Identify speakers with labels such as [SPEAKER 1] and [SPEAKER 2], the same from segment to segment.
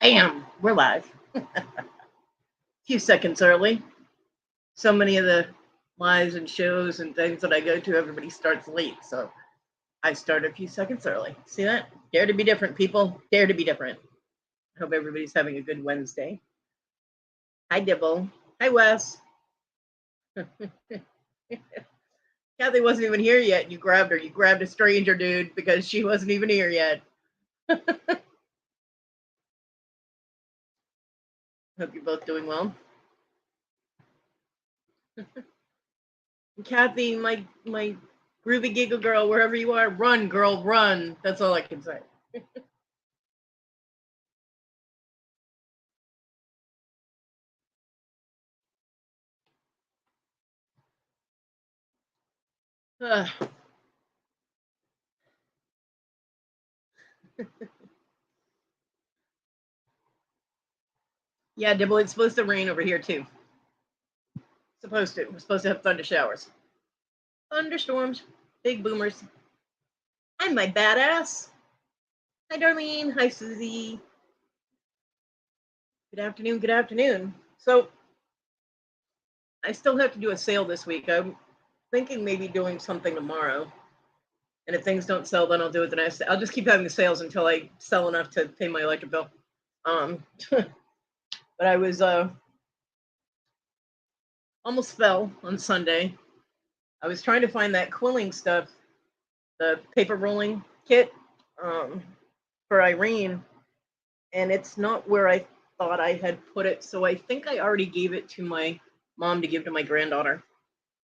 [SPEAKER 1] Bam, we're live. A few seconds early. So many of the lives and shows and things that I go to, everybody starts late. So I start a few seconds early. See that? Dare to be different, people. Dare to be different. I hope everybody's having a good Wednesday. Hi, Dibble. Hi, Wes. Kathy wasn't even here yet. You grabbed her. You grabbed a stranger, dude, because she wasn't even here yet. Hope you're both doing well. Kathy, my groovy giggle girl, wherever you are, run, girl, run. That's all I can say. Yeah, Dibble, it's supposed to rain over here too. Supposed to. We're supposed to have thunder showers. Thunderstorms. Big boomers. I'm my badass. Hi, Darlene. Hi, Susie. Good afternoon. Good afternoon. So, I still have to do a sale this week. I'm thinking maybe doing something tomorrow. And if things don't sell, then I'll do it the next. I'll just keep having the sales until I sell enough to pay my electric bill. But I was almost fell on Sunday. I was trying to find that quilling stuff, the paper rolling kit for Irene, and it's not where I thought I had put it. So I think I already gave it to my mom to give to my granddaughter.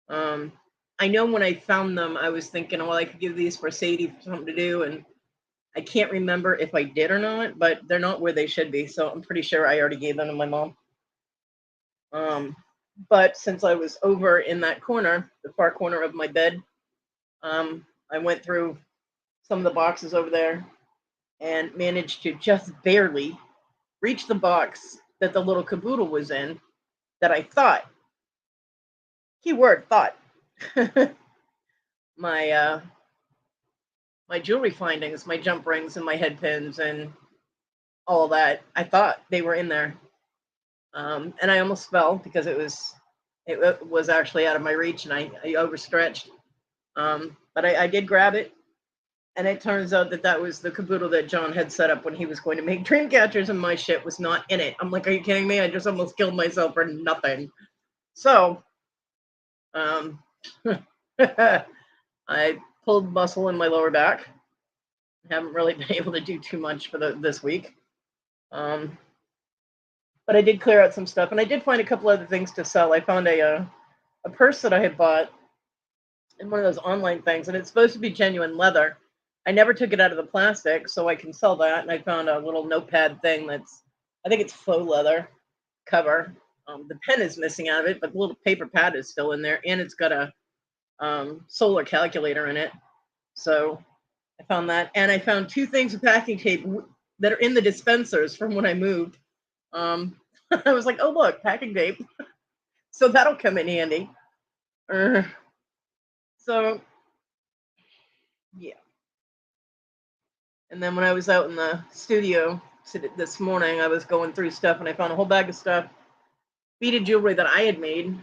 [SPEAKER 1] I know when I found them, I was thinking, well, I could give these for Sadie for something to do, and I can't remember if I did or not, but they're not where they should be. So I'm pretty sure I already gave them to my mom. But since I was over in that corner, the far corner of my bed, I went through some of the boxes over there and managed to just barely reach the box that the little caboodle was in that I thought, keyword thought, my my jewelry findings, my jump rings and my head pins and all that, I thought they were in there. And I almost fell because it was actually out of my reach and I overstretched. But I did grab it, and it turns out that was the caboodle that John had set up when he was going to make dream catchers, and my shit was not in it. I'm like, are you kidding me? I just almost killed myself for nothing. So, I pulled muscle in my lower back. Haven't really been able to do too much for this week. But I did clear out some stuff, and I did find a couple other things to sell. I found a purse that I had bought in one of those online things, and it's supposed to be genuine leather. I never took it out of the plastic, so I can sell that. And I found a little notepad thing I think it's faux leather cover. The pen is missing out of it, but the little paper pad is still in there, and it's got a solar calculator in it. So I found that, and I found two things of packing tape that are in the dispensers from when I moved. I was like, oh look, packing tape. So that'll come in handy. So yeah. And then when I was out in the studio this morning, I was going through stuff and I found a whole bag of stuff, beaded jewelry that I had made.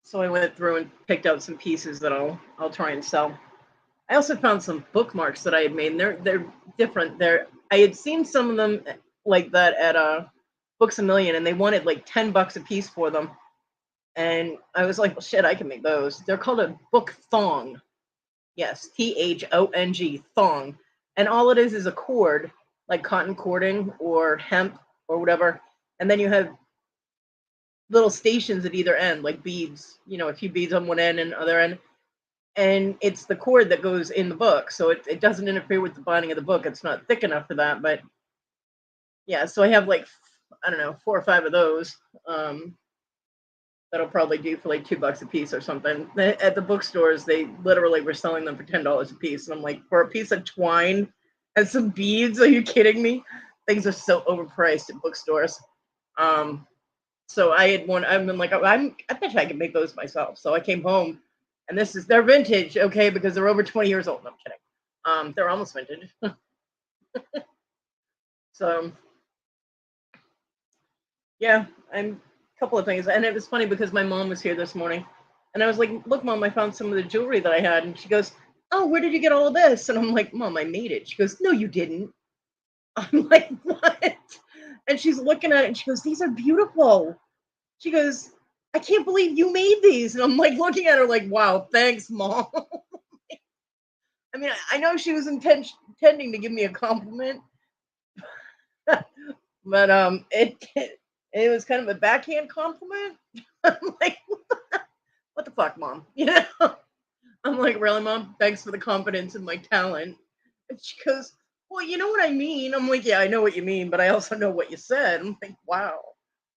[SPEAKER 1] So I went through and picked out some pieces that I'll try and sell. I also found some bookmarks that I had made, and they're different. I had seen some of them like that at Books a Million, and they wanted like $10 a piece for them. And I was like, well, shit, I can make those. They're called a book thong. Yes, THONG, thong. And all it is a cord, like cotton cording or hemp or whatever. And then you have little stations at either end, like beads, a few beads on one end and other end. And it's the cord that goes in the book. So it doesn't interfere with the binding of the book. It's not thick enough for that. But yeah, so I have like, I don't know, 4 or 5 of those. That'll probably do for like $2 a piece or something. At the bookstores, they literally were selling them for $10 a piece. And I'm like, for a piece of twine and some beads, are you kidding me? Things are so overpriced at bookstores. So I've been like, I bet you I can make those myself. So I came home, and they're vintage, okay, because they're over 20 years old. No, I'm kidding. They're almost vintage. So yeah, I'm a couple of things. And it was funny because my mom was here this morning and I was like, look, Mom, I found some of the jewelry that I had. And she goes, oh, where did you get all of this? And I'm like, Mom, I made it. She goes, no, you didn't. I'm like, what? And she's looking at it and she goes, these are beautiful. She goes, I can't believe you made these. And I'm like looking at her like, wow, thanks, Mom. I mean, I know she was intending to give me a compliment, but it was kind of a backhand compliment. I'm like, what the fuck, Mom? You know? I'm like, really, Mom? Thanks for the confidence in my talent. And she goes, well, you know what I mean? I'm like, yeah, I know what you mean, but I also know what you said. I'm like, wow.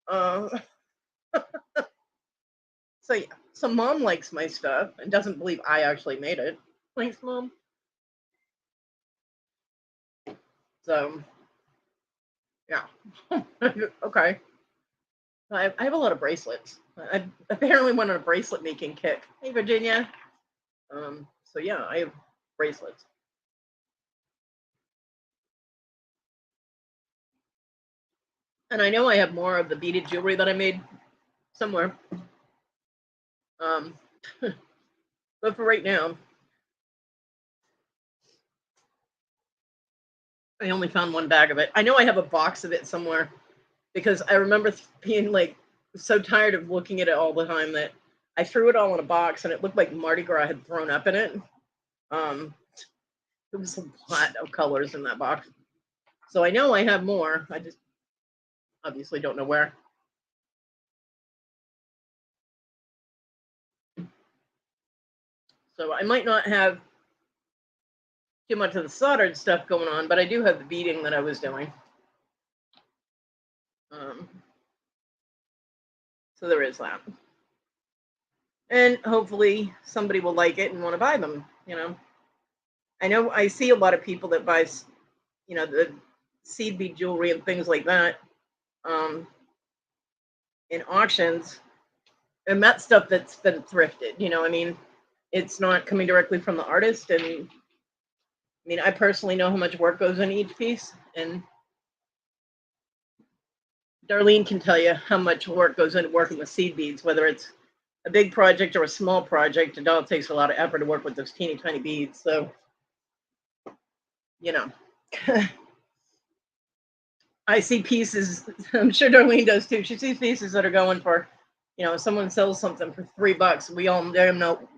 [SPEAKER 1] Uh, so yeah, so Mom likes my stuff and doesn't believe I actually made it. Thanks, Mom. So yeah, okay. I have a lot of bracelets. I apparently went on a bracelet making kick. Hey, Virginia. So yeah, I have bracelets. And I know I have more of the beaded jewelry that I made somewhere. Um, but for right now, I only found one bag of it. I know I have a box of it somewhere because I remember being like so tired of looking at it all the time that I threw it all in a box and it looked like Mardi Gras had thrown up in it. Um, there was a lot of colors in that box. So I know I have more. I just obviously don't know where. So I might not have too much of the soldered stuff going on, but I do have the beading that I was doing. Um, so there is that. And hopefully somebody will like it and want to buy them. I know I see a lot of people that buy, the seed bead jewelry and things like that um, in auctions, and that stuff that's been thrifted. I mean, it's not coming directly from the artist, and I mean, I personally know how much work goes in each piece, and Darlene can tell you how much work goes into working with seed beads, whether it's a big project or a small project. It all takes a lot of effort to work with those teeny tiny beads. So, you know, I see pieces. I'm sure Darlene does too. She sees pieces that are going for, someone sells something for $3. We all damn know,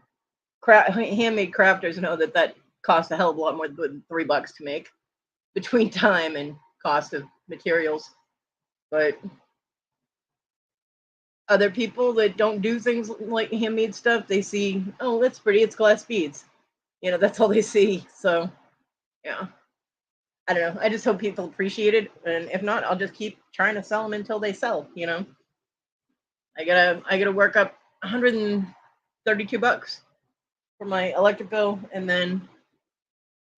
[SPEAKER 1] handmade crafters know that costs a hell of a lot more than $3 to make, between time and cost of materials. But other people that don't do things like handmade stuff, they see, oh, that's pretty, it's glass beads. That's all they see. So, yeah. I don't know. I just hope people appreciate it, and if not, I'll just keep trying to sell them until they sell. I gotta work up $132 for my electric bill, and then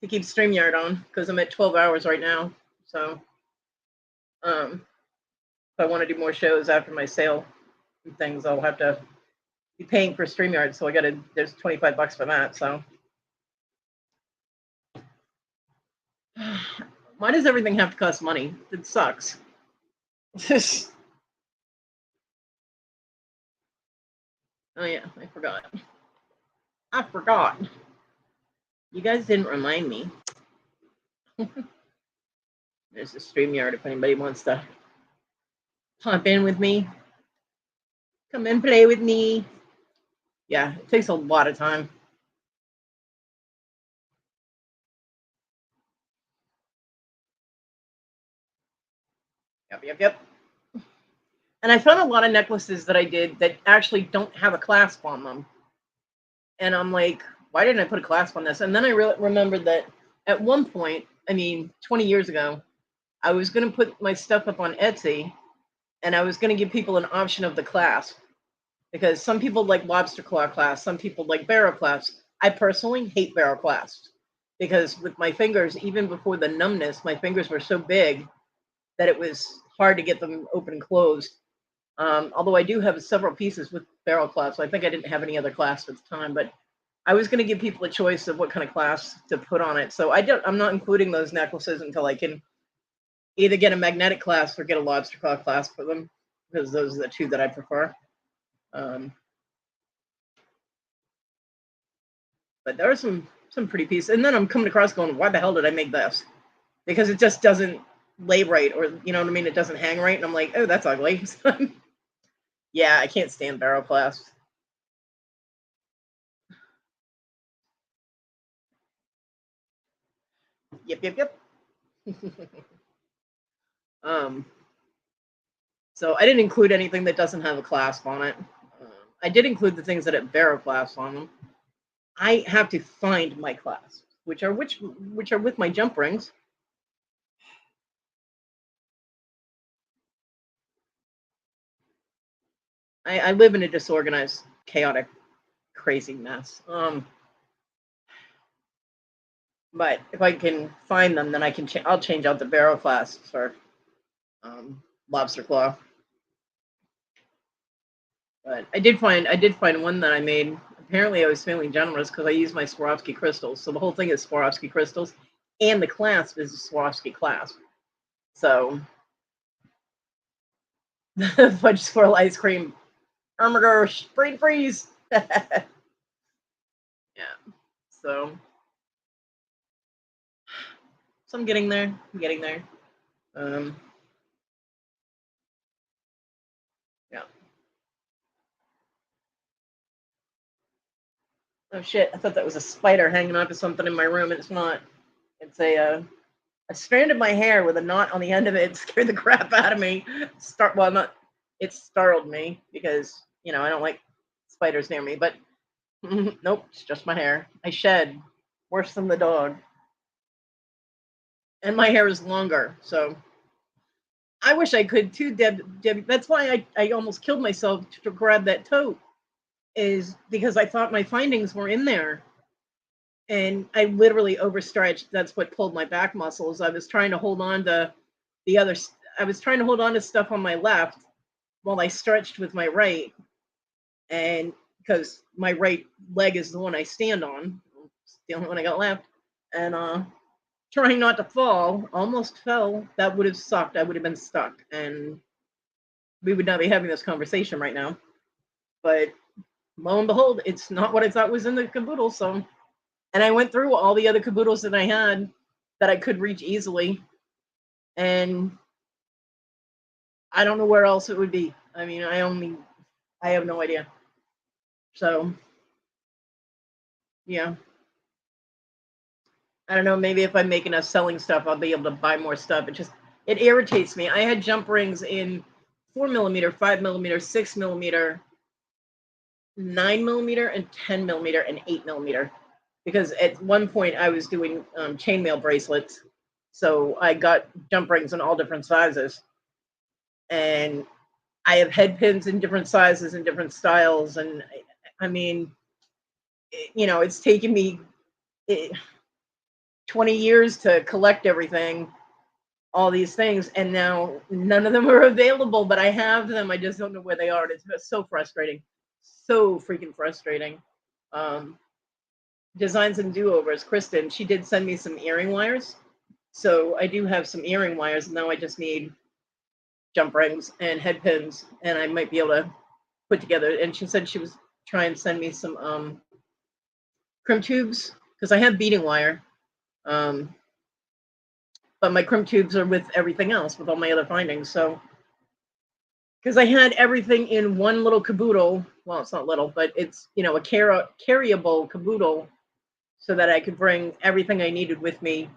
[SPEAKER 1] to keep StreamYard on because I'm at 12 hours right now. So, if I want to do more shows after my sale and things, I'll have to be paying for StreamYard. So there's $25 for that. So, why does everything have to cost money? It sucks. Oh yeah, I forgot. You guys didn't remind me. There's a StreamYard if anybody wants to hop in with me. Come and play with me. Yeah, it takes a lot of time. Yep. And I found a lot of necklaces that I did that actually don't have a clasp on them. And I'm like, why didn't I put a clasp on this? And then I remembered that at one point, 20 years ago, I was going to put my stuff up on Etsy and I was going to give people an option of the clasp because some people like lobster claw clasps, some people like barrel clasps. I personally hate barrel clasps because with my fingers, even before the numbness, my fingers were so big that it was hard to get them open and closed. Although I do have several pieces with barrel clasps. I think I didn't have any other clasps at the time, but I was going to give people a choice of what kind of clasp to put on it. So I'm not including those necklaces until I can either get a magnetic clasp or get a lobster claw clasp for them, because those are the two that I prefer. But there are some pretty pieces. And then I'm coming across going, why the hell did I make this? Because it just doesn't lay right, or you know what I mean? It doesn't hang right. And I'm like, oh, that's ugly. Yeah, I can't stand barrel clasps. Yep. So I didn't include anything that doesn't have a clasp on it. I did include the things that have barrel clasps on them. I have to find my clasps, which are with my jump rings. I live in a disorganized, chaotic, crazy mess. But if I can find them, then I'll change out the barrel clasps for lobster claw. But I did find one that I made. Apparently, I was feeling generous because I used my Swarovski crystals. So the whole thing is Swarovski crystals, and the clasp is a Swarovski clasp. So fudge swirl ice cream, Ermiger spring freeze. Yeah. So I'm getting there. Yeah. Oh shit! I thought that was a spider hanging onto something in my room, and it's not. It's a strand of my hair with a knot on the end of it. It scared the crap out of me. It startled me because I don't like spiders near me. But nope, it's just my hair. I shed worse than the dog, and my hair is longer. So I wish I could too, Deb. That's why I almost killed myself to grab that tote, is because I thought my findings were in there. And I literally overstretched. That's what pulled my back muscles. I was trying to hold on to stuff on my left while I stretched with my right. And because my right leg is the one I stand on, it's the only one I got left. And trying not to fall, almost fell. That would have sucked. I would have been stuck. And we would not be having this conversation right now. But lo and behold, it's not what I thought was in the caboodle. So, and I went through all the other caboodles that I had that I could reach easily, and I don't know where else it would be. I mean, I have no idea. So, yeah, I don't know. Maybe if I make enough selling stuff, I'll be able to buy more stuff. It irritates me. I had jump rings in 4mm, 5mm, 6mm, 9mm, and 10mm, and 8mm. Because at one point I was doing chainmail bracelets, so I got jump rings in all different sizes, and I have head pins in different sizes and different styles, and I mean, it's taken me 20 years to collect everything, all these things, and now none of them are available, but I have them. I just don't know where they are. And it's so frustrating, so freaking frustrating. Designs and do-overs, Kristen, she did send me some earring wires, so I do have some earring wires. Now I just need jump rings and head pins, and I might be able to put together. And she said she was trying to send me some crimp tubes, because I have beading wire, but my crimp tubes are with everything else, with all my other findings. So because I had everything in one little caboodle, well, it's not little, but it's a carryable caboodle, so that I could bring everything I needed with me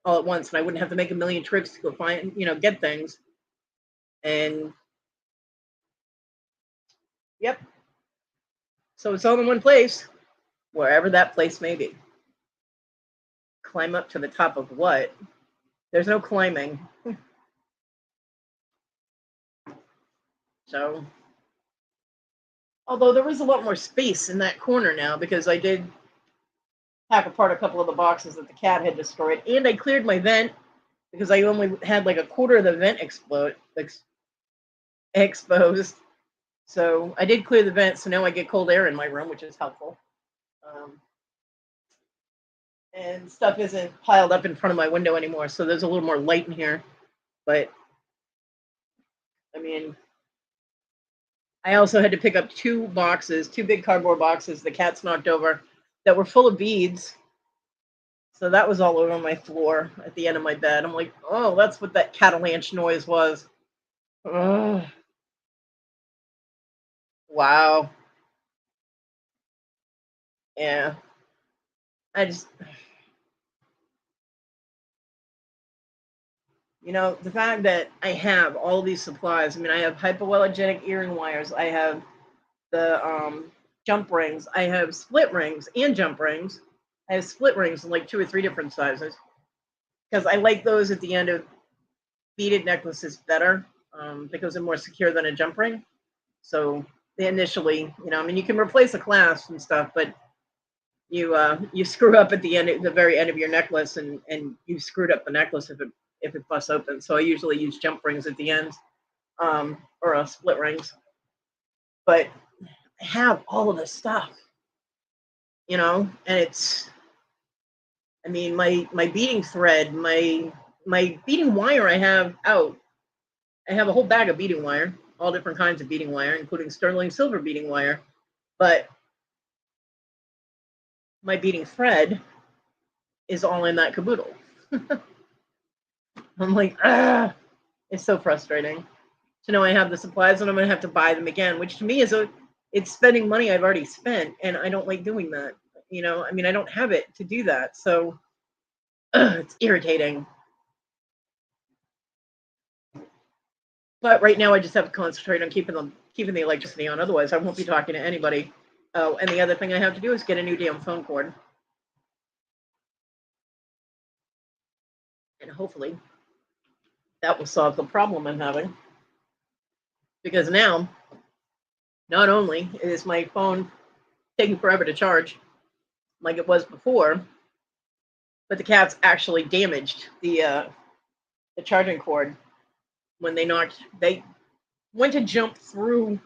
[SPEAKER 1] all at once, and I wouldn't have to make a million trips to go find, get things. And yep, so it's all in one place, wherever that place may be. Climb up to the top of what? There's no climbing. So, although there is a lot more space in that corner now, because I did hack apart a couple of the boxes that the cat had destroyed, and I cleared my vent because I only had like a quarter of the vent exposed. So I did clear the vent, so now I get cold air in my room, which is helpful. And stuff isn't piled up in front of my window anymore, so there's a little more light in here. But I mean, I also had to pick up two big cardboard boxes the cats knocked over that were full of beads. So that was all over my floor at the end of my bed. I'm like, oh, that's what that catalanche noise was. Ugh. Wow. Yeah. I just, the fact that I have all these supplies. I mean, I have hypoallergenic earring wires. I have the jump rings. I have split rings and jump rings. I have split rings in like 2 or 3 different sizes because I like those at the end of beaded necklaces better because they're more secure than a jump ring. So they initially, I mean, you can replace a clasp and stuff, but you screw up at the very end of your necklace, and you screwed up the necklace if it busts open. So I usually use jump rings at the end, or split rings. But I have all of this stuff, and it's. I mean, my beading thread, my beading wire I have out. I have a whole bag of beading wire, all different kinds of beading wire, including sterling silver beading wire. But my beading thread is all in that caboodle. I'm like, ah, it's so frustrating to know I have the supplies and I'm going to have to buy them again, which to me it's spending money I've already spent, and I don't like doing that. I mean, I don't have it to do that, so it's irritating. But right now, I just have to concentrate on keeping the electricity on. Otherwise, I won't be talking to anybody. Oh, and the other thing I have to do is get a new damn phone cord, and hopefully, that will solve the problem I'm having. Because now, not only is my phone taking forever to charge, like it was before, but the cats actually damaged the charging cord when they went to jump through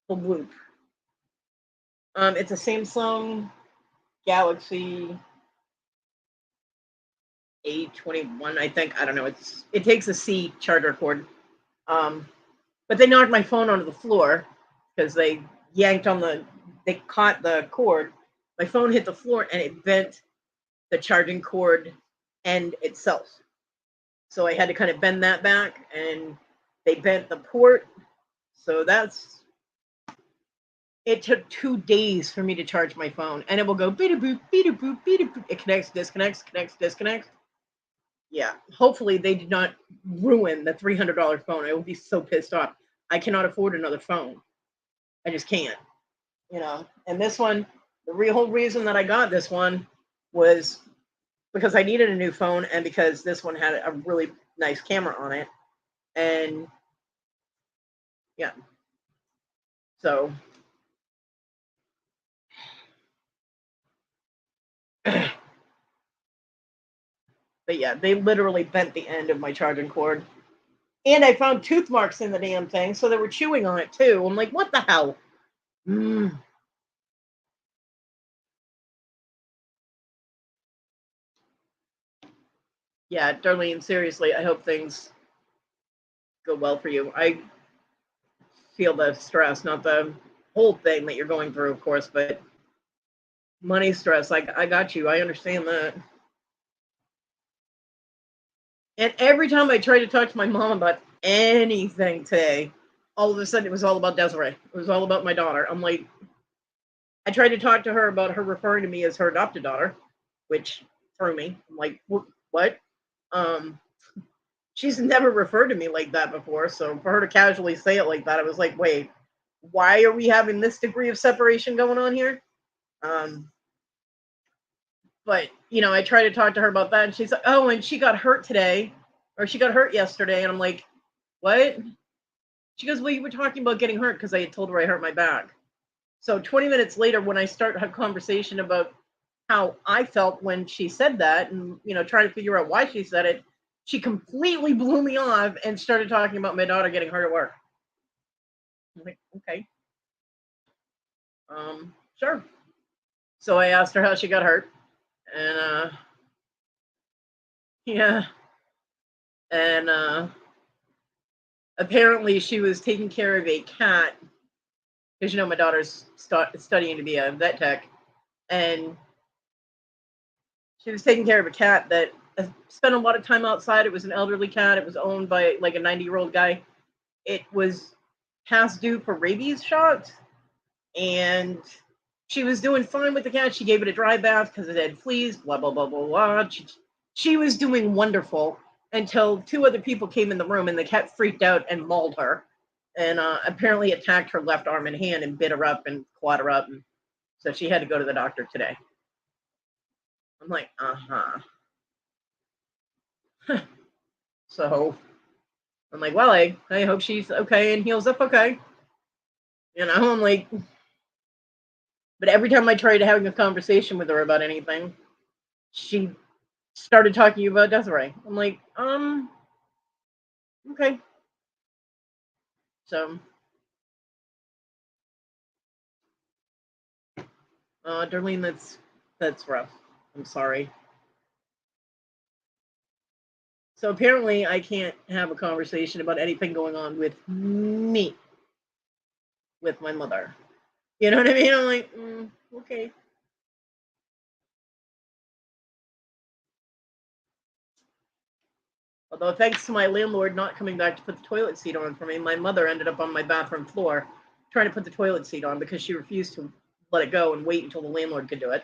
[SPEAKER 1] the loop. It's a Samsung Galaxy A21, I think. I don't know. It takes a C charger cord. But they knocked my phone onto the floor because they caught the cord. My phone hit the floor and it bent the charging cord end itself. So I had to kind of bend that back, and they bent the port. So it took 2 days for me to charge my phone, and it will go beep boop, beep boop, beep boop. It connects, disconnects, connects, disconnects. Yeah, hopefully they did not ruin the $300 phone. I will be so pissed off. I cannot afford another phone. I just can't, And this one, the whole reason that I got this one was because I needed a new phone, and because this one had a really nice camera on it. And yeah, so but yeah, they literally bent the end of my charging cord. And I found tooth marks in the damn thing, so they were chewing on it too. I'm like, what the hell? Yeah, Darlene, seriously, I hope things go well for you. I feel the stress, not the whole thing that you're going through, of course, but money stress. I got you. I understand that. And every time I tried to talk to my mom about anything today, all of a sudden it was all about Desiree. It was all about my daughter. I'm like, I tried to talk to her about her referring to me as her adopted daughter, which threw me. I'm like, what? She's never referred to me like that before. So for her to casually say it like that, I was like, wait, why are we having this degree of separation going on here? But I tried to talk to her about that, and she's like, oh, and she got hurt today, or she got hurt yesterday. And I'm like, what? She goes, well, you were talking about getting hurt because I had told her I hurt my back. So 20 minutes later, when I start a conversation about how I felt when she said that, and trying to figure out why she said it, she completely blew me off and started talking about my daughter getting hurt at work. I'm like, okay, sure. So I asked her how she got hurt, and yeah, and apparently she was taking care of a cat because my daughter's studying to be a vet tech, and she was taking care of a cat that spent a lot of time outside. It was an elderly cat. It was owned by like a 90-year-old guy. It was past due for rabies shots, and she was doing fine with the cat. She gave it a dry bath because it had fleas, blah, blah, blah, blah, blah. She was doing wonderful until two other people came in the room and the cat freaked out and mauled her. And apparently attacked her left arm and hand and bit her up and clawed her up. And so she had to go to the doctor today. I'm like, So I'm like, well, I hope she's okay and heals up okay. I'm like, but every time I tried having a conversation with her about anything, she started talking about Desiree. I'm like, okay. So, Darlene, that's rough. I'm sorry. So apparently I can't have a conversation about anything going on with me, with my mother. You know what I mean? I'm like, okay. Although thanks to my landlord not coming back to put the toilet seat on for me, my mother ended up on my bathroom floor trying to put the toilet seat on because she refused to let it go and wait until the landlord could do it.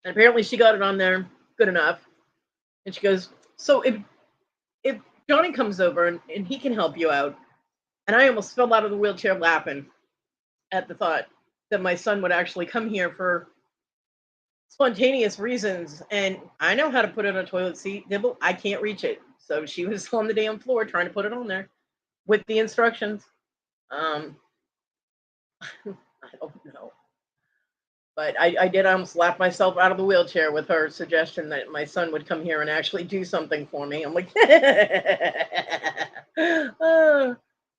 [SPEAKER 1] And apparently she got it on there good enough. And she goes, so if Johnny comes over and he can help you out, and I almost fell out of the wheelchair laughing at the thought that my son would actually come here for spontaneous reasons. And I know how to put it on a toilet seat, Dibble. I can't reach it. So she was on the damn floor trying to put it on there with the instructions. I don't know. But I did almost laugh myself out of the wheelchair with her suggestion that my son would come here and actually do something for me. I'm like,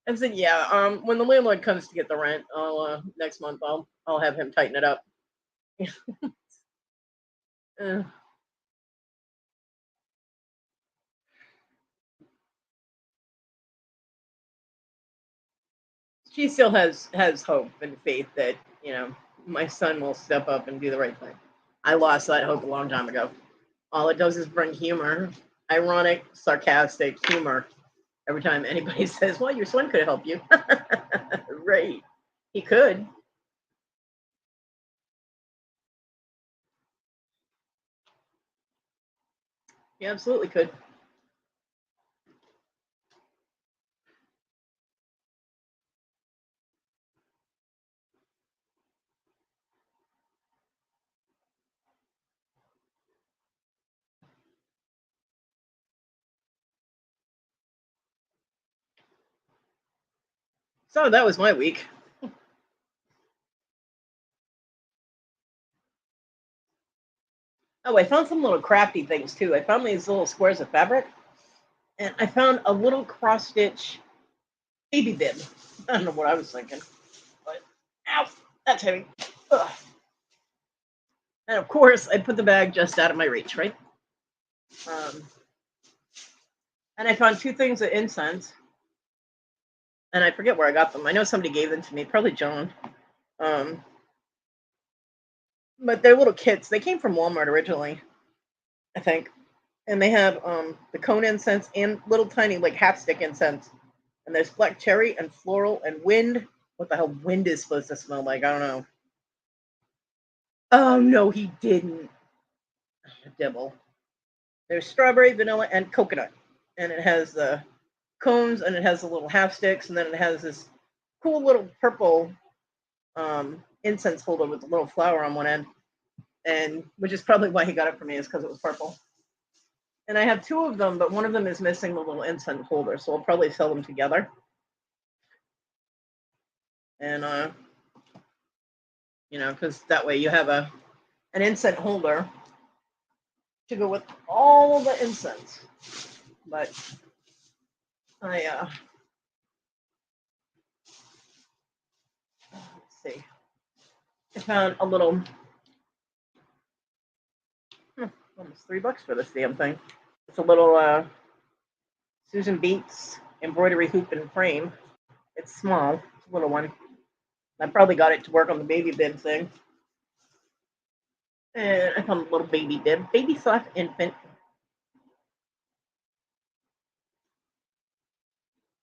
[SPEAKER 1] I said, yeah. When the landlord comes to get the rent, next month I'll have him tighten it up. She still has hope and faith that my son will step up and do the right thing. I lost that hope a long time ago. All it does is bring humor, ironic, sarcastic humor every time anybody says, well, your son could help you. Right. He could. He absolutely could. So that was my week. Oh, I found some little crafty things too. I found these little squares of fabric, and I found a little cross stitch baby bib. I don't know what I was thinking, but ow, that's heavy. Ugh. And of course, I put the bag just out of my reach, right? Um, and I found two things of incense, and I forget where I got them. I know somebody gave them to me, probably John. Um, but they're little kits. They came from Walmart originally, I think. And they have the cone incense and little tiny like half stick incense. And there's black cherry and floral and wind. What the hell wind is supposed to smell like? I don't know. Oh no, he didn't. Dibble. There's strawberry, vanilla, and coconut. And it has the cones and it has the little half sticks, and then it has this cool little purple incense holder with a little flower on one end. And which is probably why he got it for me, is because it was purple. And I have two of them, but one of them is missing the little incense holder, so I'll probably sell them together. And because that way you have an incense holder to go with all the incense. But let's see. I found a little. Almost $3 for this damn thing. It's a little Susan Beats embroidery hoop and frame. It's small. It's a little one. I probably got it to work on the baby bib thing. And I found a little baby bib. Baby soft infant.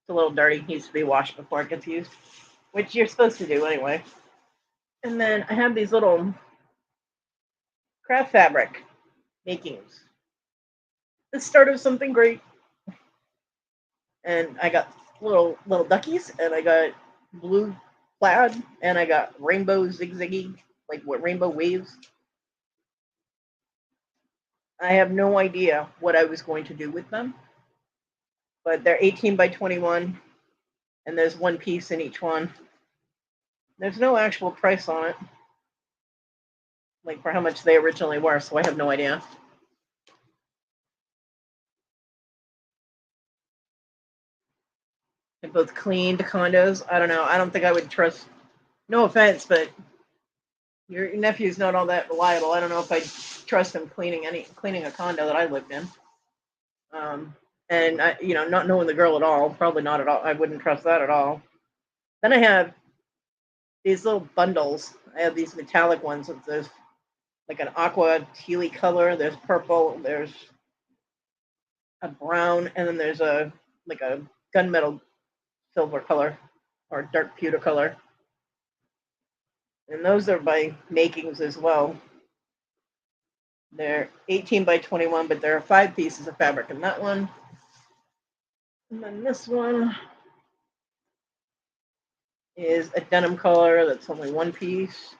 [SPEAKER 1] It's a little dirty. It needs to be washed before it gets used, which you're supposed to do anyway. And then I have these little craft fabric makings. The start of something great. And I got little duckies, and I got blue plaid, and I got rainbow zigzaggy, like what rainbow waves. I have no idea what I was going to do with them, but they're 18 by 21, and there's one piece in each one. There's no actual price on it, like for how much they originally were, so I have no idea. They both cleaned condos. I don't know. I don't think I would trust. No offense, but your nephew's not all that reliable. I don't know if I'd trust him cleaning a condo that I lived in. And I, not knowing the girl at all, probably not at all. I wouldn't trust that at all. Then I have these little bundles. I have these metallic ones. There's like an aqua tealy color. There's purple. There's a brown, and then there's a gunmetal silver color or dark pewter color. And those are by makings as well. They're 18 by 21, but there are 5 pieces of fabric in that one. And then this one is a denim color that's only 1 piece.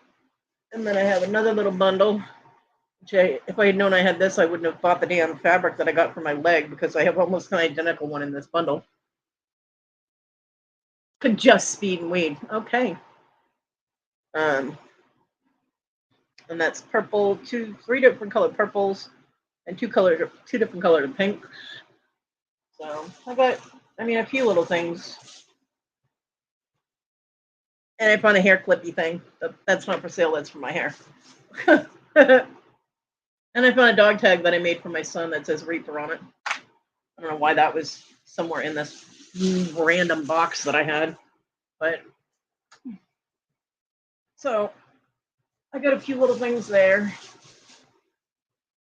[SPEAKER 1] And then I have another little bundle, which if I had known I had this, I wouldn't have bought the damn fabric that I got for my leg, because I have almost an identical one in this bundle. Could just speed and weed. Okay. And that's purple, 3 different colored purples, and 2 different colored pinks. So I got, a few little things. And I found a hair clippy thing. That's not for sale. That's for my hair. And I found a dog tag that I made for my son that says Reaper on it. I don't know why that was somewhere in this random box that I had. But so I got a few little things there.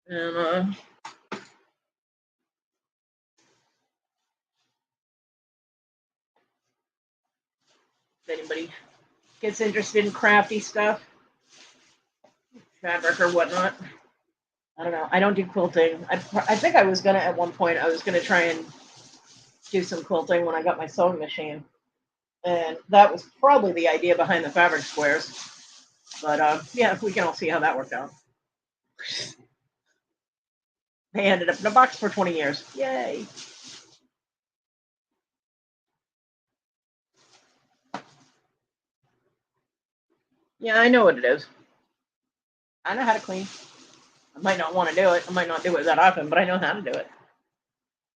[SPEAKER 1] And if anybody gets interested in crafty stuff, fabric or whatnot, I don't know. I don't do quilting. I think I was gonna, at one point, I was gonna try and do some quilting when I got my sewing machine, and that was probably the idea behind the fabric squares. But yeah, we can all see how that worked out. They ended up in a box for 20 years. Yay! Yeah, I know what it is. I know how to clean. I might not want to do it. I might not do it that often, but I know how to do it.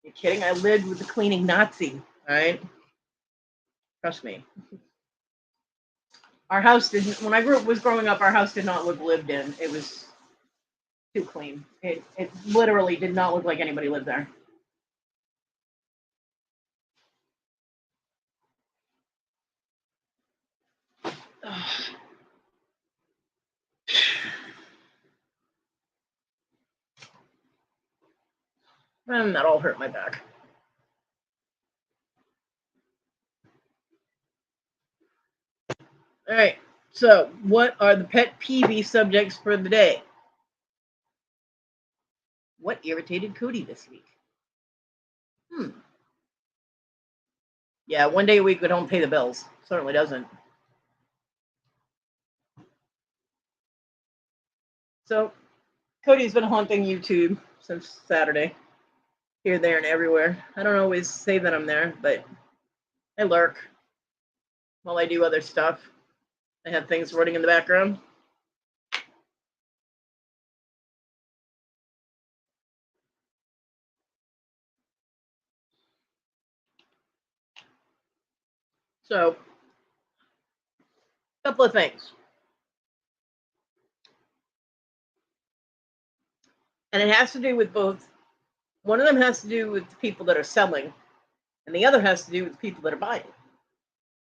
[SPEAKER 1] You kidding? I lived with the cleaning Nazi. All right, trust me. Our house didn't. When I was growing up, our house did not look lived in. It was too clean. It literally did not look like anybody lived there. And that all hurt my back. All right. So, what are the pet peeve subjects for the day? What irritated Kodi this week? Yeah, one day a week we don't pay the bills. Certainly doesn't. So, Kodi's been haunting YouTube since Saturday. Here, there, and everywhere. I don't always say that I'm there, but I lurk while I do other stuff. I have things running in the background. So, a couple of things. And it has to do with both. One of them has to do with the people that are selling, and the other has to do with the people that are buying.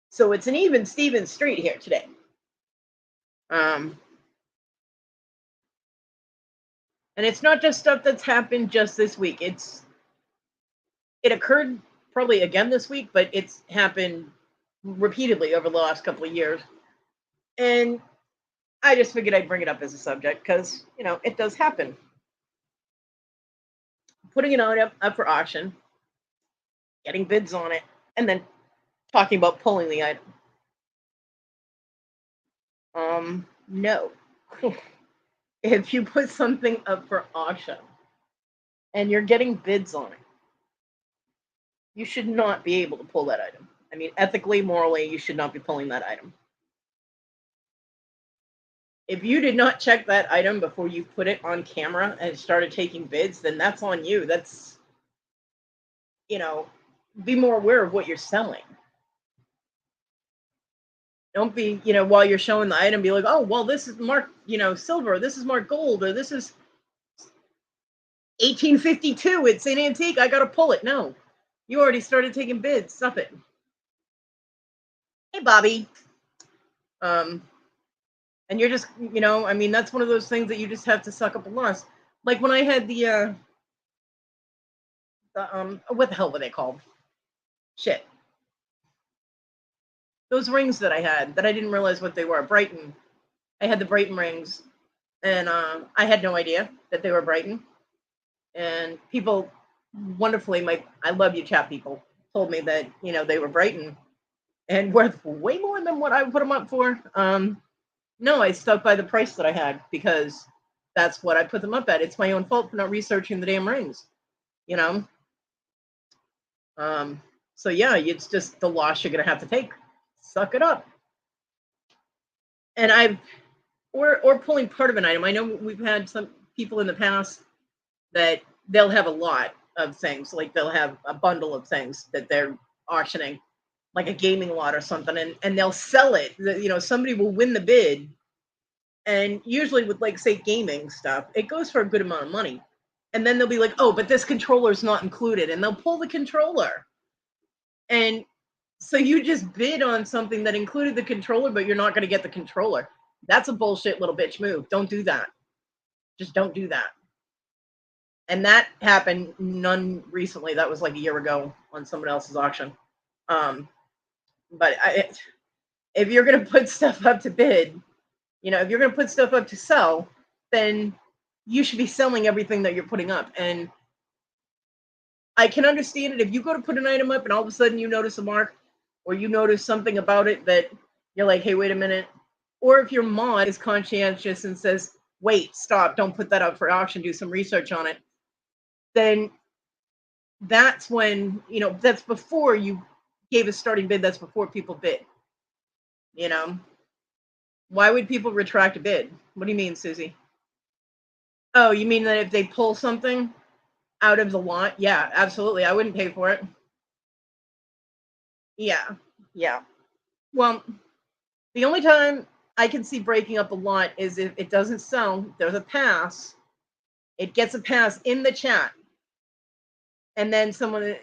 [SPEAKER 1] So it's an even Steven street here today. And it's not just stuff that's happened just this week. It occurred probably again this week, but it's happened repeatedly over the last couple of years. And I just figured I'd bring it up as a subject because, it does happen. Putting an item up for auction, getting bids on it, and then talking about pulling the item. No. If you put something up for auction and you're getting bids on it, you should not be able to pull that item. I mean, ethically, morally, you should not be pulling that item. If you did not check that item before you put it on camera and started taking bids, then that's on you. That's, be more aware of what you're selling. Don't be, while you're showing the item, be like, oh, well, this is marked, silver, this is marked gold, or this is 1852. It's an antique. I got to pull it. No, you already started taking bids. Stop it. Hey, Bobby. And you're just, that's one of those things that you just have to suck up a loss. Like when I had the what the hell were they called? Shit. Those rings that I had that I didn't realize what they were. Brighton. I had the Brighton rings, and I had no idea that they were Brighton. And people wonderfully, I love you chat people, told me that, they were Brighton and worth way more than what I put them up for. No, I stuck by the price that I had because that's what I put them up at. It's my own fault for not researching the damn rings, So yeah, it's just the loss you're gonna have to take. Suck it up. And or pulling part of an item. I know we've had some people in the past that they'll have a lot of things, like they'll have a bundle of things that they're auctioning, like a gaming lot or something, and they'll sell it. Somebody will win the bid, and usually with, like, say, gaming stuff, it goes for a good amount of money, and then they'll be like, oh, but this controller's not included, and they'll pull the controller, and so you just bid on something that included the controller, but you're not going to get the controller. That's a bullshit little bitch move. Don't do that. Just don't do that. And that happened none recently. That was like a year ago on someone else's auction. But if you're going to put stuff up to bid, if you're going to put stuff up to sell, then you should be selling everything that you're putting up. And I can understand it if you go to put an item up and all of a sudden you notice a mark or you notice something about it that you're like, hey, wait a minute. Or if your mod is conscientious and says, wait, stop, don't put that up for auction, do some research on it, then that's when, that's before you gave a starting bid. That's before people bid. Why would people retract a bid? What do you mean, Susie? Oh, you mean that if they pull something out of the lot? Yeah, absolutely. I wouldn't pay for it. Yeah. Well, the only time I can see breaking up a lot is if it doesn't sell, there's a pass. It gets a pass in the chat. And then someone,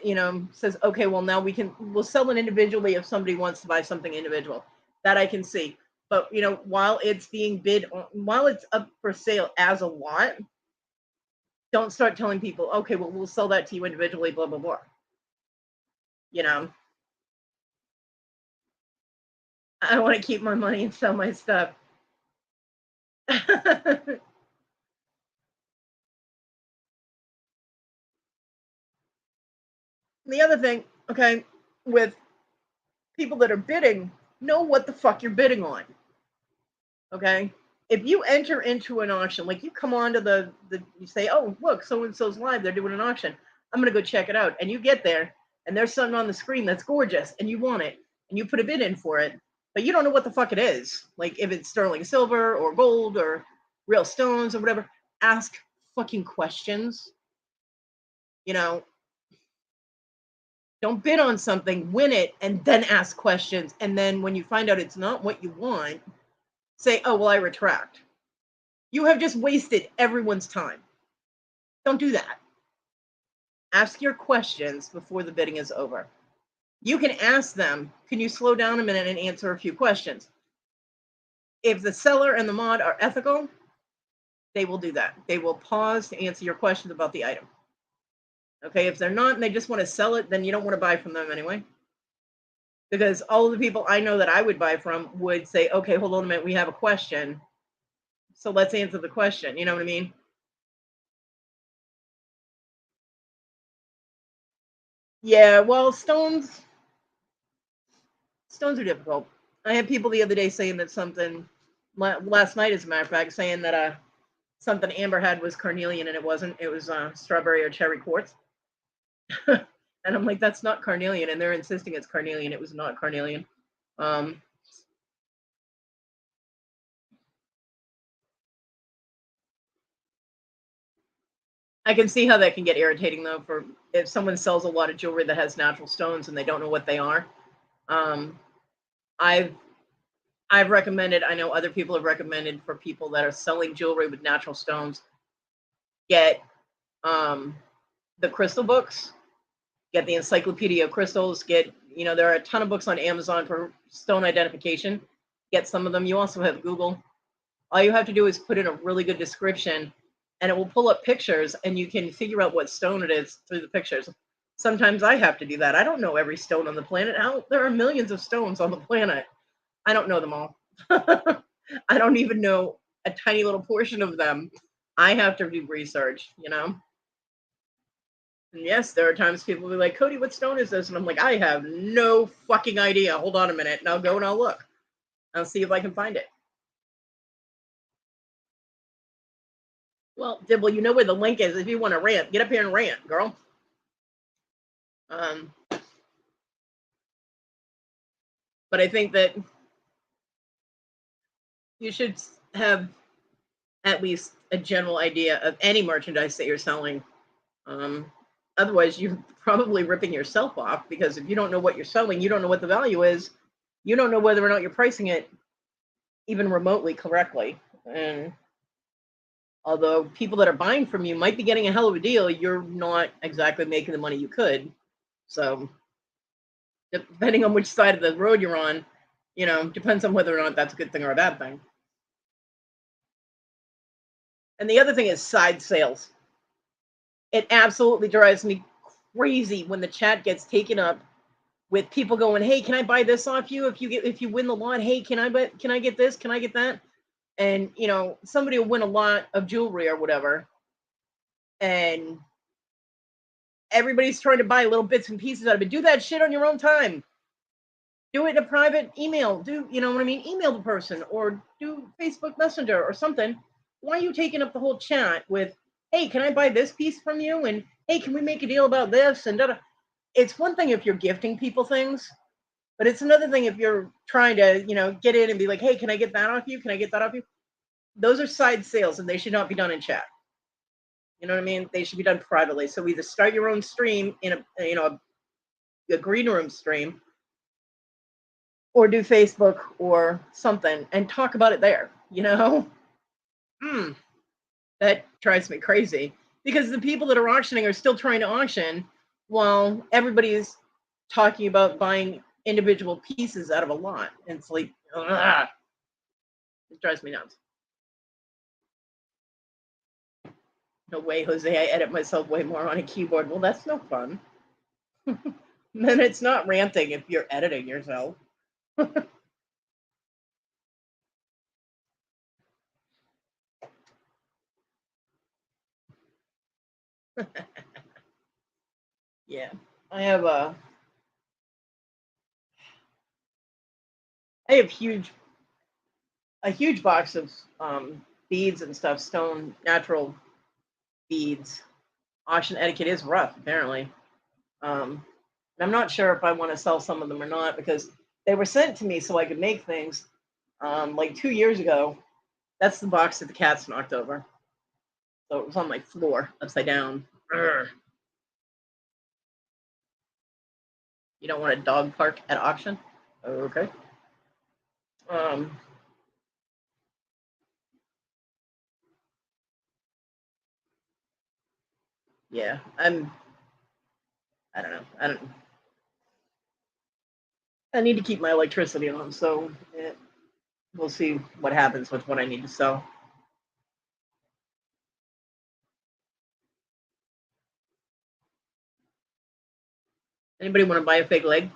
[SPEAKER 1] says, okay, well, now we'll sell it individually if somebody wants to buy something individual. That I can see. But, while it's being bid on, while it's up for sale as a lot, don't start telling people, okay, well, we'll sell that to you individually, blah, blah, blah. I want to keep my money and sell my stuff. The other thing, okay, with people that are bidding, know what the fuck you're bidding on. Okay? If you enter into an auction, like you come on to you say, oh, look, so-and-so's live, they're doing an auction. I'm going to go check it out. And you get there, and there's something on the screen that's gorgeous, and you want it, and you put a bid in for it, but you don't know what the fuck it is. Like if it's sterling silver or gold or real stones or whatever, ask fucking questions. Don't bid on something, win it, and then ask questions. And then when you find out it's not what you want, say, oh, well, I retract. You have just wasted everyone's time. Don't do that. Ask your questions before the bidding is over. You can ask them, can you slow down a minute and answer a few questions? If the seller and the mod are ethical, they will do that. They will pause to answer your questions about the item. Okay, if they're not and they just want to sell it, then you don't want to buy from them anyway. Because all of the people I know that I would buy from would say, okay, hold on a minute, we have a question. So let's answer the question. You know what I mean? Yeah, well, stones are difficult. I had people the other day saying that something, last night as a matter of fact, saying that something Amber had was carnelian and it wasn't. It was strawberry or cherry quartz. And I'm like, that's not carnelian. And they're insisting it's carnelian. It was not carnelian. I can see how that can get irritating though, for if someone sells a lot of jewelry that has natural stones and they don't know what they are. I've recommended, I know other people have recommended for people that are selling jewelry with natural stones, get the crystal books, get the Encyclopedia of Crystals, get, there are a ton of books on Amazon for stone identification. Get some of them. You also have Google. All you have to do is put in a really good description and it will pull up pictures and you can figure out what stone it is through the pictures. Sometimes I have to do that. I don't know every stone on the planet. There are millions of stones on the planet. I don't know them all. I don't even know a tiny little portion of them. I have to do research, And yes, there are times people will be like, Kodi, what stone is this? And I'm like, I have no fucking idea. Hold on a minute. And I'll go and I'll look. I'll see if I can find it. Well, Dibble, you know where the link is. If you want to rant, get up here and rant, girl. But I think that you should have at least a general idea of any merchandise that you're selling. Otherwise, you're probably ripping yourself off, because if you don't know what you're selling, you don't know what the value is. You don't know whether or not you're pricing it even remotely correctly. And although people that are buying from you might be getting a hell of a deal, you're not exactly making the money you could. So depending on which side of the road you're on, depends on whether or not that's a good thing or a bad thing. And the other thing is side sales. It absolutely drives me crazy when the chat gets taken up with people going, "Hey, can I buy this off you if you win the lot? Hey, can I get this? Can I get that?" And somebody will win a lot of jewelry or whatever, and everybody's trying to buy little bits and pieces out of it. Do that shit on your own time. Do it in a private email. You know what I mean? Email the person or do Facebook Messenger or something. Why are you taking up the whole chat with, hey, can I buy this piece from you? And hey, can we make a deal about this? And it's one thing if you're gifting people things, but it's another thing if you're trying to, get in and be like, hey, can I get that off you? Can I get that off you? Those are side sales and they should not be done in chat. You know what I mean? They should be done privately. So either start your own stream in a green room stream, or do Facebook or something and talk about it there, That drives me crazy, because the people that are auctioning are still trying to auction while everybody is talking about buying individual pieces out of a lot. And it's like, ugh. It drives me nuts. No way, Jose, I edit myself way more on a keyboard. Well, that's no fun. Then it's not ranting if you're editing yourself. Yeah, I have a huge box of beads and stuff, stone natural beads. Auction etiquette is rough, apparently. And I'm not sure if I want to sell some of them or not, because they were sent to me so I could make things. Like 2 years ago, that's the box that the cats knocked over. So it was on my floor, upside down. Urgh. You don't want a dog park at auction? Okay. Yeah, I don't know. I need to keep my electricity on, so we'll see what happens with what I need to sell. Anybody want to buy a fake leg?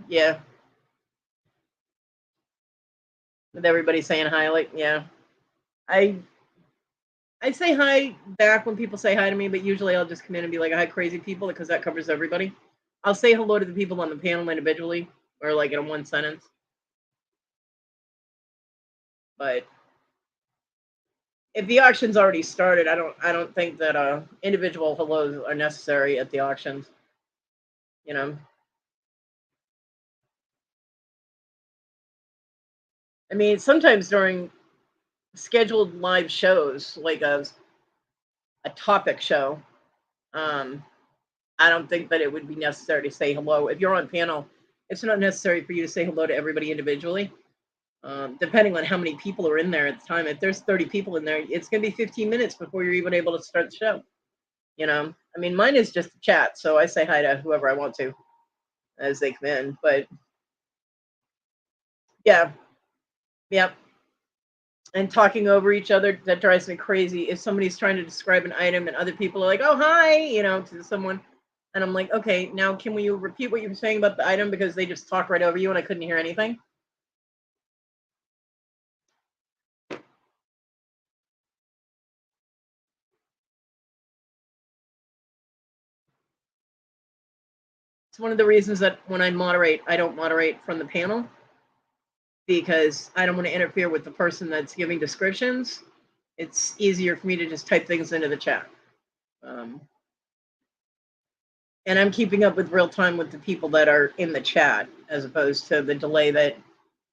[SPEAKER 1] Yeah. With everybody saying hi, like, yeah. I I say hi back when people say hi to me, but usually I'll just come in and be like, "Hi, crazy people," because that covers everybody. I'll say hello to the people on the panel individually, or like in one sentence. But if the auction's already started, I don't think that individual hellos are necessary at the auctions. You know, I mean, sometimes during scheduled live shows, like a topic show, um, I don't think that it would be necessary to say hello. If you're on panel, it's not necessary for you to say hello to everybody individually. Depending on how many people are in there at the time. If there's 30 people in there, it's going to be 15 minutes before you're even able to start the show. I mean, mine is just a chat, so I say hi to whoever I want to as they come in. But yeah, yeah. And talking over each other, that drives me crazy. If somebody's trying to describe an item and other people are like, "Oh, hi," to someone, and I'm like, "Okay, now can you repeat what you were saying about the item?" Because they just talk right over you and I couldn't hear anything. It's one of the reasons that when I moderate, I don't moderate from the panel because I don't want to interfere with the person that's giving descriptions. It's easier for me to just type things into the chat. Um, and I'm keeping up with real time with the people that are in the chat as opposed to the delay that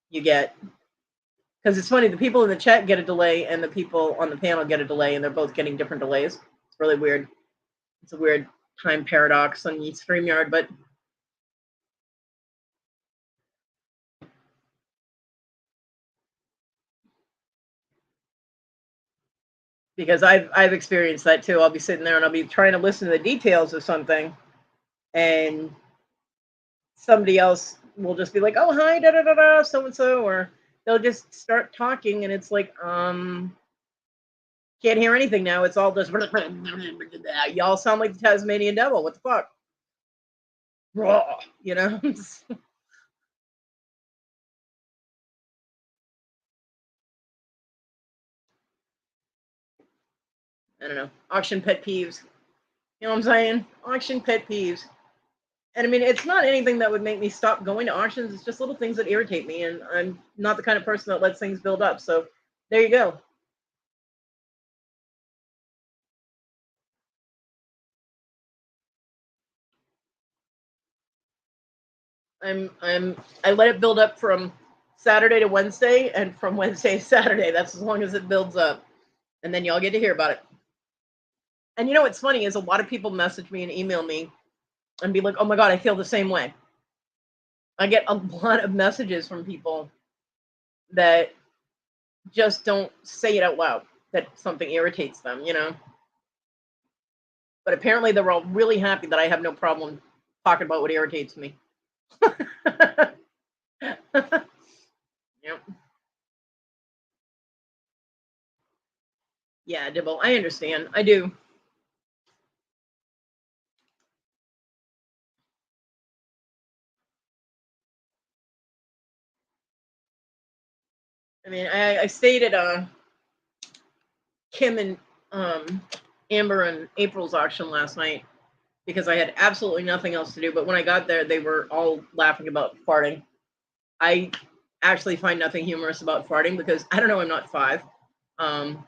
[SPEAKER 1] you get. Because it's funny, the people in the chat get a delay and the people on the panel get a delay, and they're both getting different delays. It's really weird. It's a weird time paradox on StreamYard, but because I've experienced that too. I'll be sitting there and I'll be trying to listen to the details of something, and somebody else will just be like, "Oh, hi, da da da da, so and so," or they'll just start talking, and it's like, can't hear anything now. It's all just y'all sound like the Tasmanian devil. What the fuck? Raw, you know. I don't know. Auction pet peeves. You know what I'm saying? Auction pet peeves. And I mean, it's not anything that would make me stop going to auctions. It's just little things that irritate me, and I'm not the kind of person that lets things build up. So there you go. I let it build up from Saturday to Wednesday, and from Wednesday to Saturday. That's as long as it builds up, and then y'all get to hear about it. And you know what's funny is a lot of people message me and email me and be like, "Oh my god, I feel the same way." I get a lot of messages from people that just don't say it out loud that something irritates them. But apparently they're all really happy that I have no problem talking about what irritates me. Yep. Yeah, Dibble, I understand. I do. I mean, I stayed at Kim and Amber and April's auction last night because I had absolutely nothing else to do. But when I got there, they were all laughing about farting. I actually find nothing humorous about farting because I don't know, I'm not 5. Um,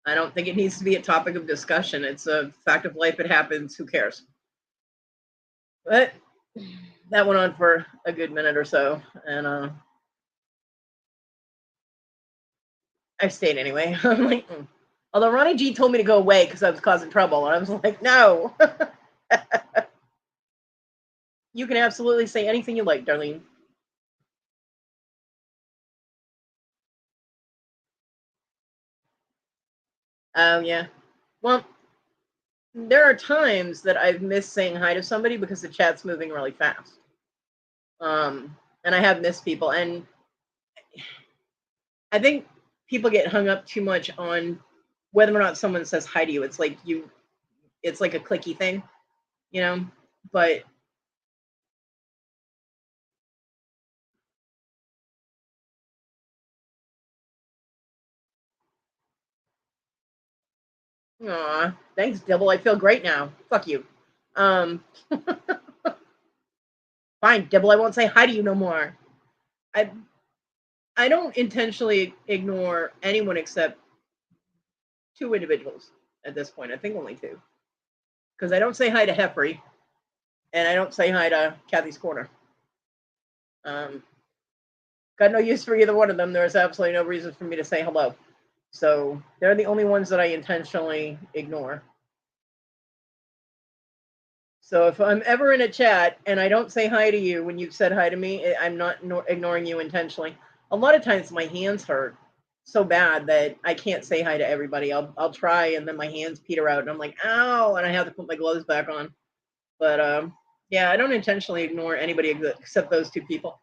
[SPEAKER 1] I don't think it needs to be a topic of discussion. It's a fact of life. It happens. Who cares? But that went on for a good minute or so, and I stayed anyway. I'm like, mm. Although Ronnie G told me to go away because I was causing trouble, and I was like, no. You can absolutely say anything you like, Darlene. Yeah. Well, there are times that I've missed saying hi to somebody because the chat's moving really fast. And I have missed people, and I think people get hung up too much on whether or not someone says hi to you. It's like a clicky thing, you know. But aw, thanks, Dibble. I feel great now. Fuck you. Um, Fine, Dibble. I won't say hi to you no more. I I don't intentionally ignore anyone except two individuals at this point. I think only two, because I don't say hi to Heffrey and I don't say hi to Kathy's Corner. Um, got no use for either one of them. There's absolutely no reason for me to say hello. So they're the only ones that I intentionally ignore. So if I'm ever in a chat and I don't say hi to you when you've said hi to me, I'm not ignoring you intentionally. A lot of times my hands hurt so bad that I can't say hi to everybody. I'll try and then my hands peter out and I'm like, ow, and I have to put my gloves back on. But yeah, I don't intentionally ignore anybody except those two people.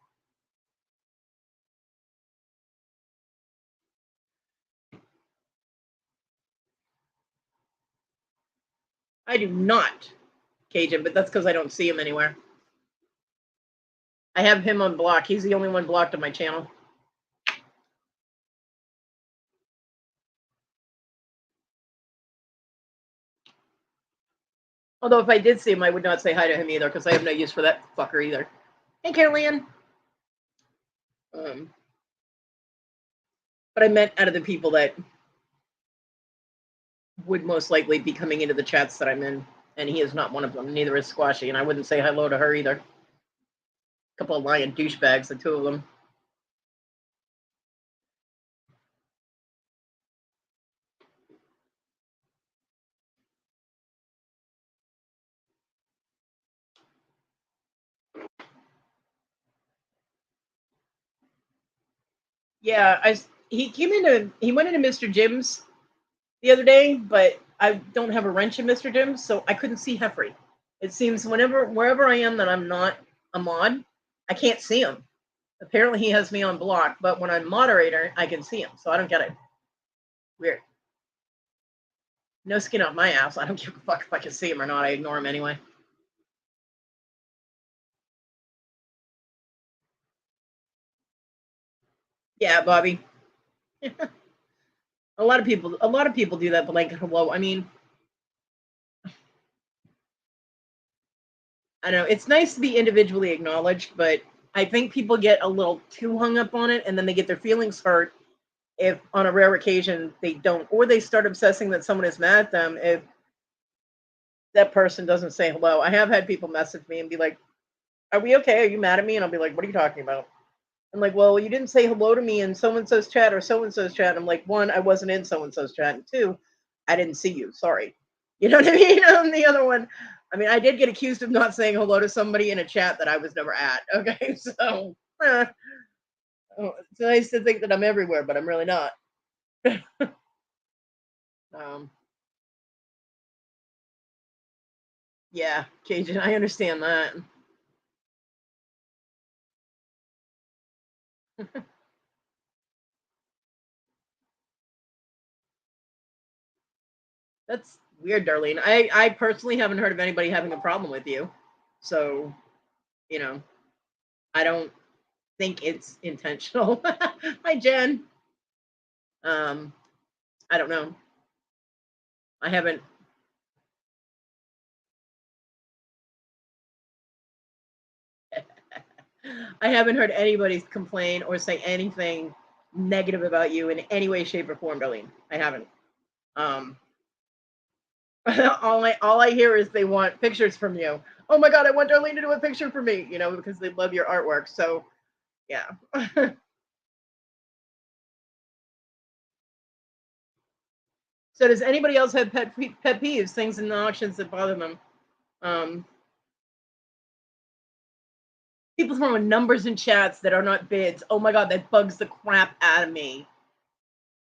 [SPEAKER 1] I do not, Cajun, but that's because I don't see him anywhere. I have him on block. He's the only one blocked on my channel. Although if I did see him, I would not say hi to him either because I have no use for that fucker either. Hey, Caroline. But I meant out of the people that would most likely be coming into the chats that I'm in, and he is not one of them. Neither is Squashy, and I wouldn't say hello to her either. A couple of lying douchebags, the two of them. Yeah, he went into Mr. Jim's the other day, but I don't have a wrench in Mr. Jim's, so I couldn't see Heffrey. It seems wherever I am that I'm not a mod, I can't see him. Apparently he has me on block, but when I'm moderator, I can see him, so I don't get it. Weird. No skin off my ass. I don't give a fuck if I can see him or not. I ignore him anyway. Yeah, Bobby. A lot of people do that, but like, hello. I mean, I don't know. It's nice to be individually acknowledged, but I think people get a little too hung up on it, and then they get their feelings hurt if, on a rare occasion, they don't, or they start obsessing that someone is mad at them if that person doesn't say hello. I have had people message me and be like, "Are we okay? Are you mad at me?" And I'll be like, "What are you talking about?" I'm like, "Well, you didn't say hello to me in so and so's chat or so and so's chat." I'm like, one, I wasn't in so and so's chat, and two, I didn't see you. Sorry. You know what I mean? The other one, I mean, I did get accused of not saying hello to somebody in a chat that I was never at. Okay, so it's nice to think that I'm everywhere, but I'm really not. um, yeah, Cajun, I understand that. That's weird, Darlene. I personally haven't heard of anybody having a problem with you, so you know, I don't think it's intentional. Hi, Jen. Um, I don't know. I haven't. I haven't heard anybody complain or say anything negative about you in any way, shape, or form, Darlene. I haven't. Um, all I hear is they want pictures from you. Oh my god, I want Darlene to do a picture for me, because they love your artwork. So yeah. So does anybody else have pet peeves, things in the auctions that bother them? Um, People throwing numbers in chats that are not bids. Oh my god, that bugs the crap out of me.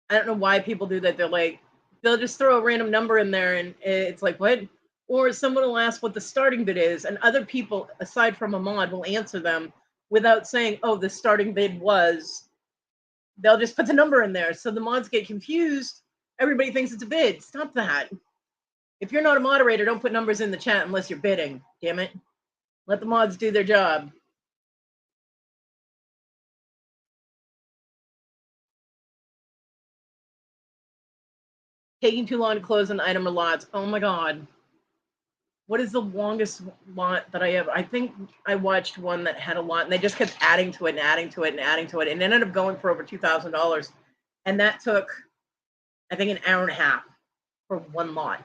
[SPEAKER 1] I don't know why people do that. They're like, they'll just throw a random number in there, and it's like, what? Or someone will ask what the starting bid is, and other people, aside from a mod, will answer them without saying, oh, the starting bid was. They'll just put the number in there. So the mods get confused. Everybody thinks it's a bid. Stop that. If you're not a moderator, don't put numbers in the chat unless you're bidding. Damn it. Let the mods do their job. Taking too long to close an item or lots. Oh my God. What is the longest lot that I ever? I think I watched one that had a lot, and they just kept adding to it and adding to it and adding to it, and it ended up going for over $2,000. And that took, I think, an hour and a half for one lot,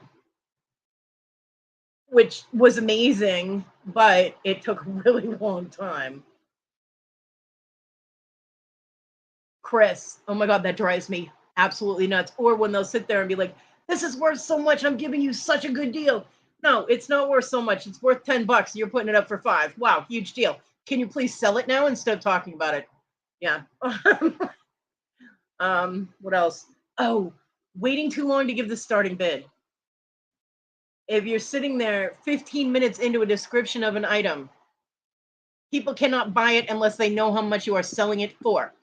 [SPEAKER 1] which was amazing, but it took a really long time. Chris, oh my God, that drives me absolutely nuts. Or when they'll sit there and be like, this is worth so much, I'm giving you such a good deal. No, it's not worth so much. It's worth $10. You're putting it up for $5. Wow, huge deal. Can you please sell it now instead of talking about it? Yeah. What else? Oh, waiting too long to give the starting bid. If you're sitting there 15 minutes into a description of an item, people cannot buy it unless they know how much you are selling it for.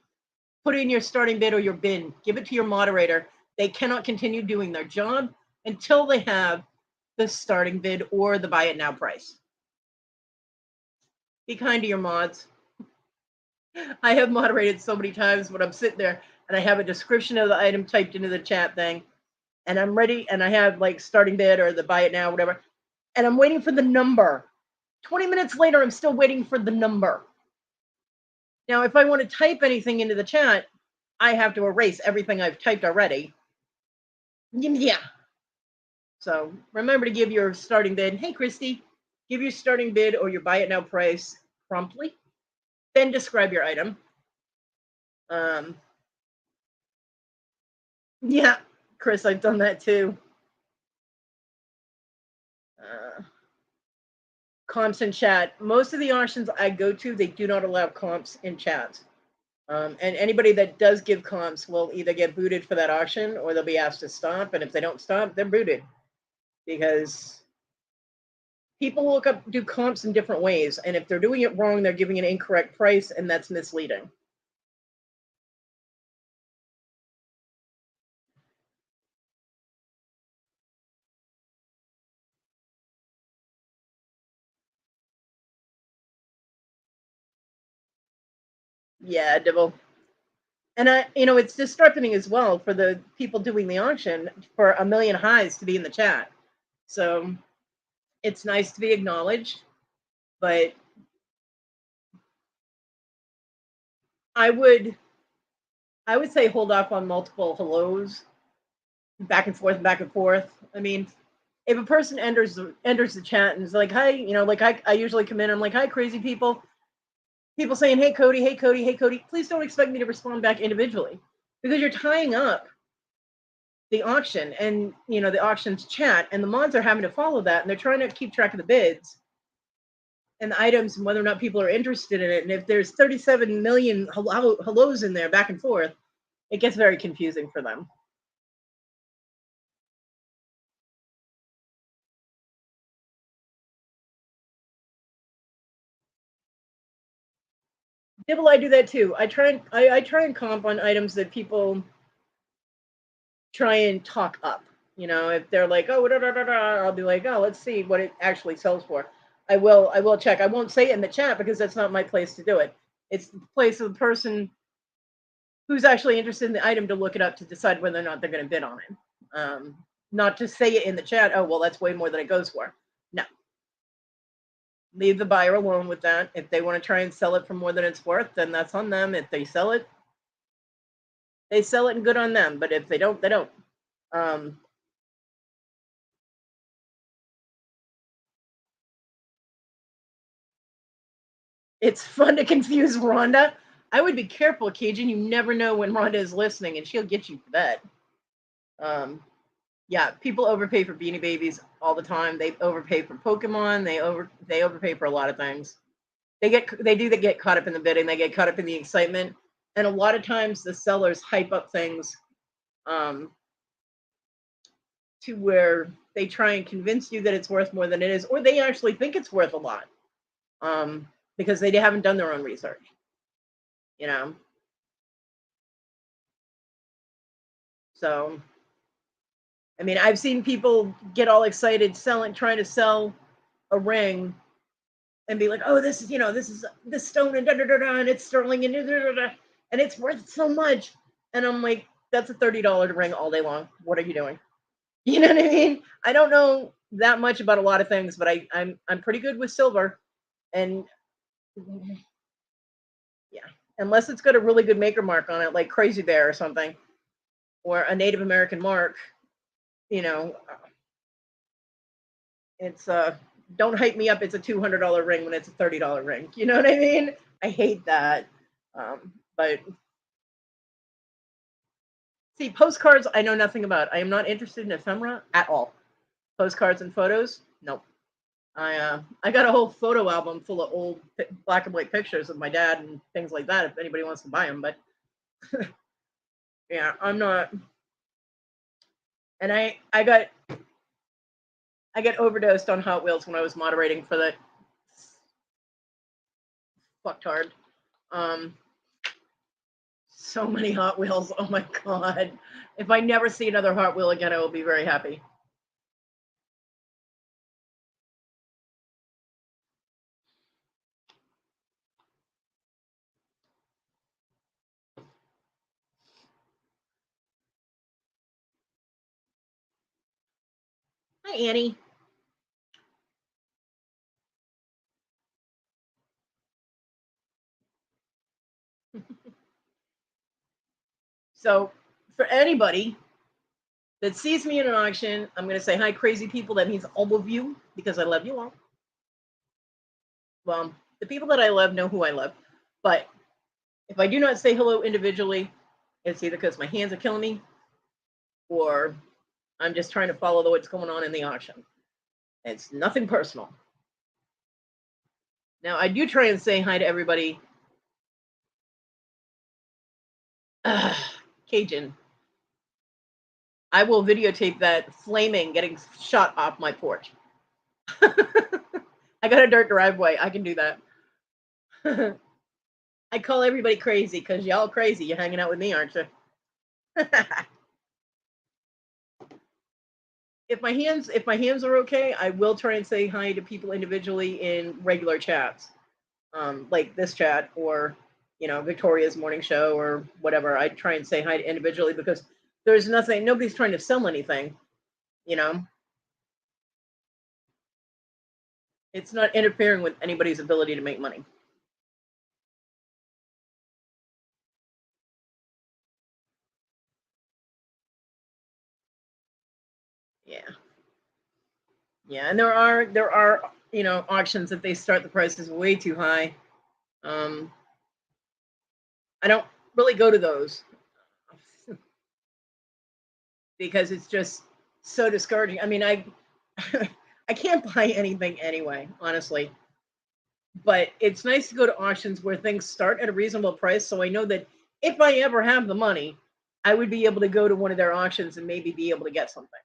[SPEAKER 1] Put in your starting bid or your bin. Give it to your moderator. They cannot continue doing their job until they have the starting bid or the buy it now price. Be kind to your mods. I have moderated so many times when I'm sitting there and I have a description of the item typed into the chat thing, and I'm ready, and I have like starting bid or the buy it now, whatever, and I'm waiting for the number. 20 minutes later, I'm still waiting for the number. Now, if I want to type anything into the chat, I have to erase everything I've typed already. Yeah. So remember to give your starting bid. Hey, Christy, give your starting bid or your buy it now price promptly. Then describe your item. Yeah, Chris, I've done that too. Comps in chat. Most of the auctions I go to, they do not allow comps in chats. And anybody that does give comps will either get booted for that auction or they'll be asked to stop. And if they don't stop, they're booted. Because people do comps in different ways. And if they're doing it wrong, they're giving an incorrect price, and that's misleading. Yeah, Dibble. And it's disrupting as well for the people doing the auction for a million highs to be in the chat. So it's nice to be acknowledged, but I would say hold off on multiple hellos, back and forth, back and forth. I mean, if a person enters the chat and is like, hi, like I usually come in, I'm like, hi, crazy people. People saying, hey, Kodi, hey, Kodi, hey, Kodi. Please don't expect me to respond back individually, because you're tying up the auction and, the auction's chat, and the mods are having to follow that, and they're trying to keep track of the bids and the items and whether or not people are interested in it. And if there's 37 million hellos in there back and forth, it gets very confusing for them. Dibble, I do that too. I try and comp on items that people try and talk up. If they're like, oh, da, da, da, da, I'll be like, oh, let's see what it actually sells for. I will check. I won't say it in the chat because that's not my place to do it. It's the place of the person who's actually interested in the item to look it up to decide whether or not they're going to bid on it. Not to say it in the chat, oh, well, that's way more than it goes for. No. Leave the buyer alone with that. If they want to try and sell it for more than it's worth, then that's on them. If they sell it, they sell it, and good on them. But if they don't, they don't. It's fun to confuse Rhonda. I would be careful, Cajun. You never know when Rhonda is listening, and she'll get you for that. Yeah, people overpay for Beanie Babies all the time. They overpay for Pokemon. They overpay for a lot of things. They get caught up in the bidding. They get caught up in the excitement, and a lot of times the sellers hype up things to where they try and convince you that it's worth more than it is, or they actually think it's worth a lot, because they haven't done their own research. You know, so I mean, I've seen people get all excited trying to sell a ring and be like, "Oh, this is this is this stone and da da da da, and it's sterling and da da da da, and it's worth so much." And I'm like, "That's a $30 ring all day long. What are you doing?" You know what I mean? I don't know that much about a lot of things, but I'm pretty good with silver, and yeah, unless it's got a really good maker mark on it, like Crazy Bear or something, or a Native American mark, you know, it's don't hype me up. It's a $200 ring when it's a $30 ring. You know what I mean? I hate that. But see, postcards I know nothing about. I am not interested in ephemera at all. Postcards and photos, nope. I got a whole photo album full of old black and white pictures of my dad and things like that. If anybody wants to buy them, but yeah, I'm not. And I got overdosed on Hot Wheels when I was moderating for the fucktard. Um, so many Hot Wheels. Oh my god! If I never see another Hot Wheel again, I will be very happy. Hi, Annie. So, for anybody that sees me in an auction, I'm going to say hi, crazy people. That means all of you because I love you all. Well, the people that I love know who I love, but if I do not say hello individually, it's either because my hands are killing me or I'm just trying to follow what's going on in the auction. It's nothing personal. Now, I do try and say hi to everybody. Cajun. I will videotape that flaming getting shot off my porch. I got a dirt driveway. I can do that. I call everybody crazy because y'all crazy. You're hanging out with me, aren't you? If my hands are okay, I will try and say hi to people individually in regular chats, like this chat or Victoria's morning show or whatever. I try and say hi to individually because there's nobody's trying to sell anything. You know, it's not interfering with anybody's ability to make money. Yeah, yeah, and there are auctions that they start the prices way too high. Um, I don't really go to those because it's just so discouraging. I mean, I I can't buy anything anyway, honestly. But it's nice to go to auctions where things start at a reasonable price, so I know that if I ever have the money, I would be able to go to one of their auctions and maybe be able to get something.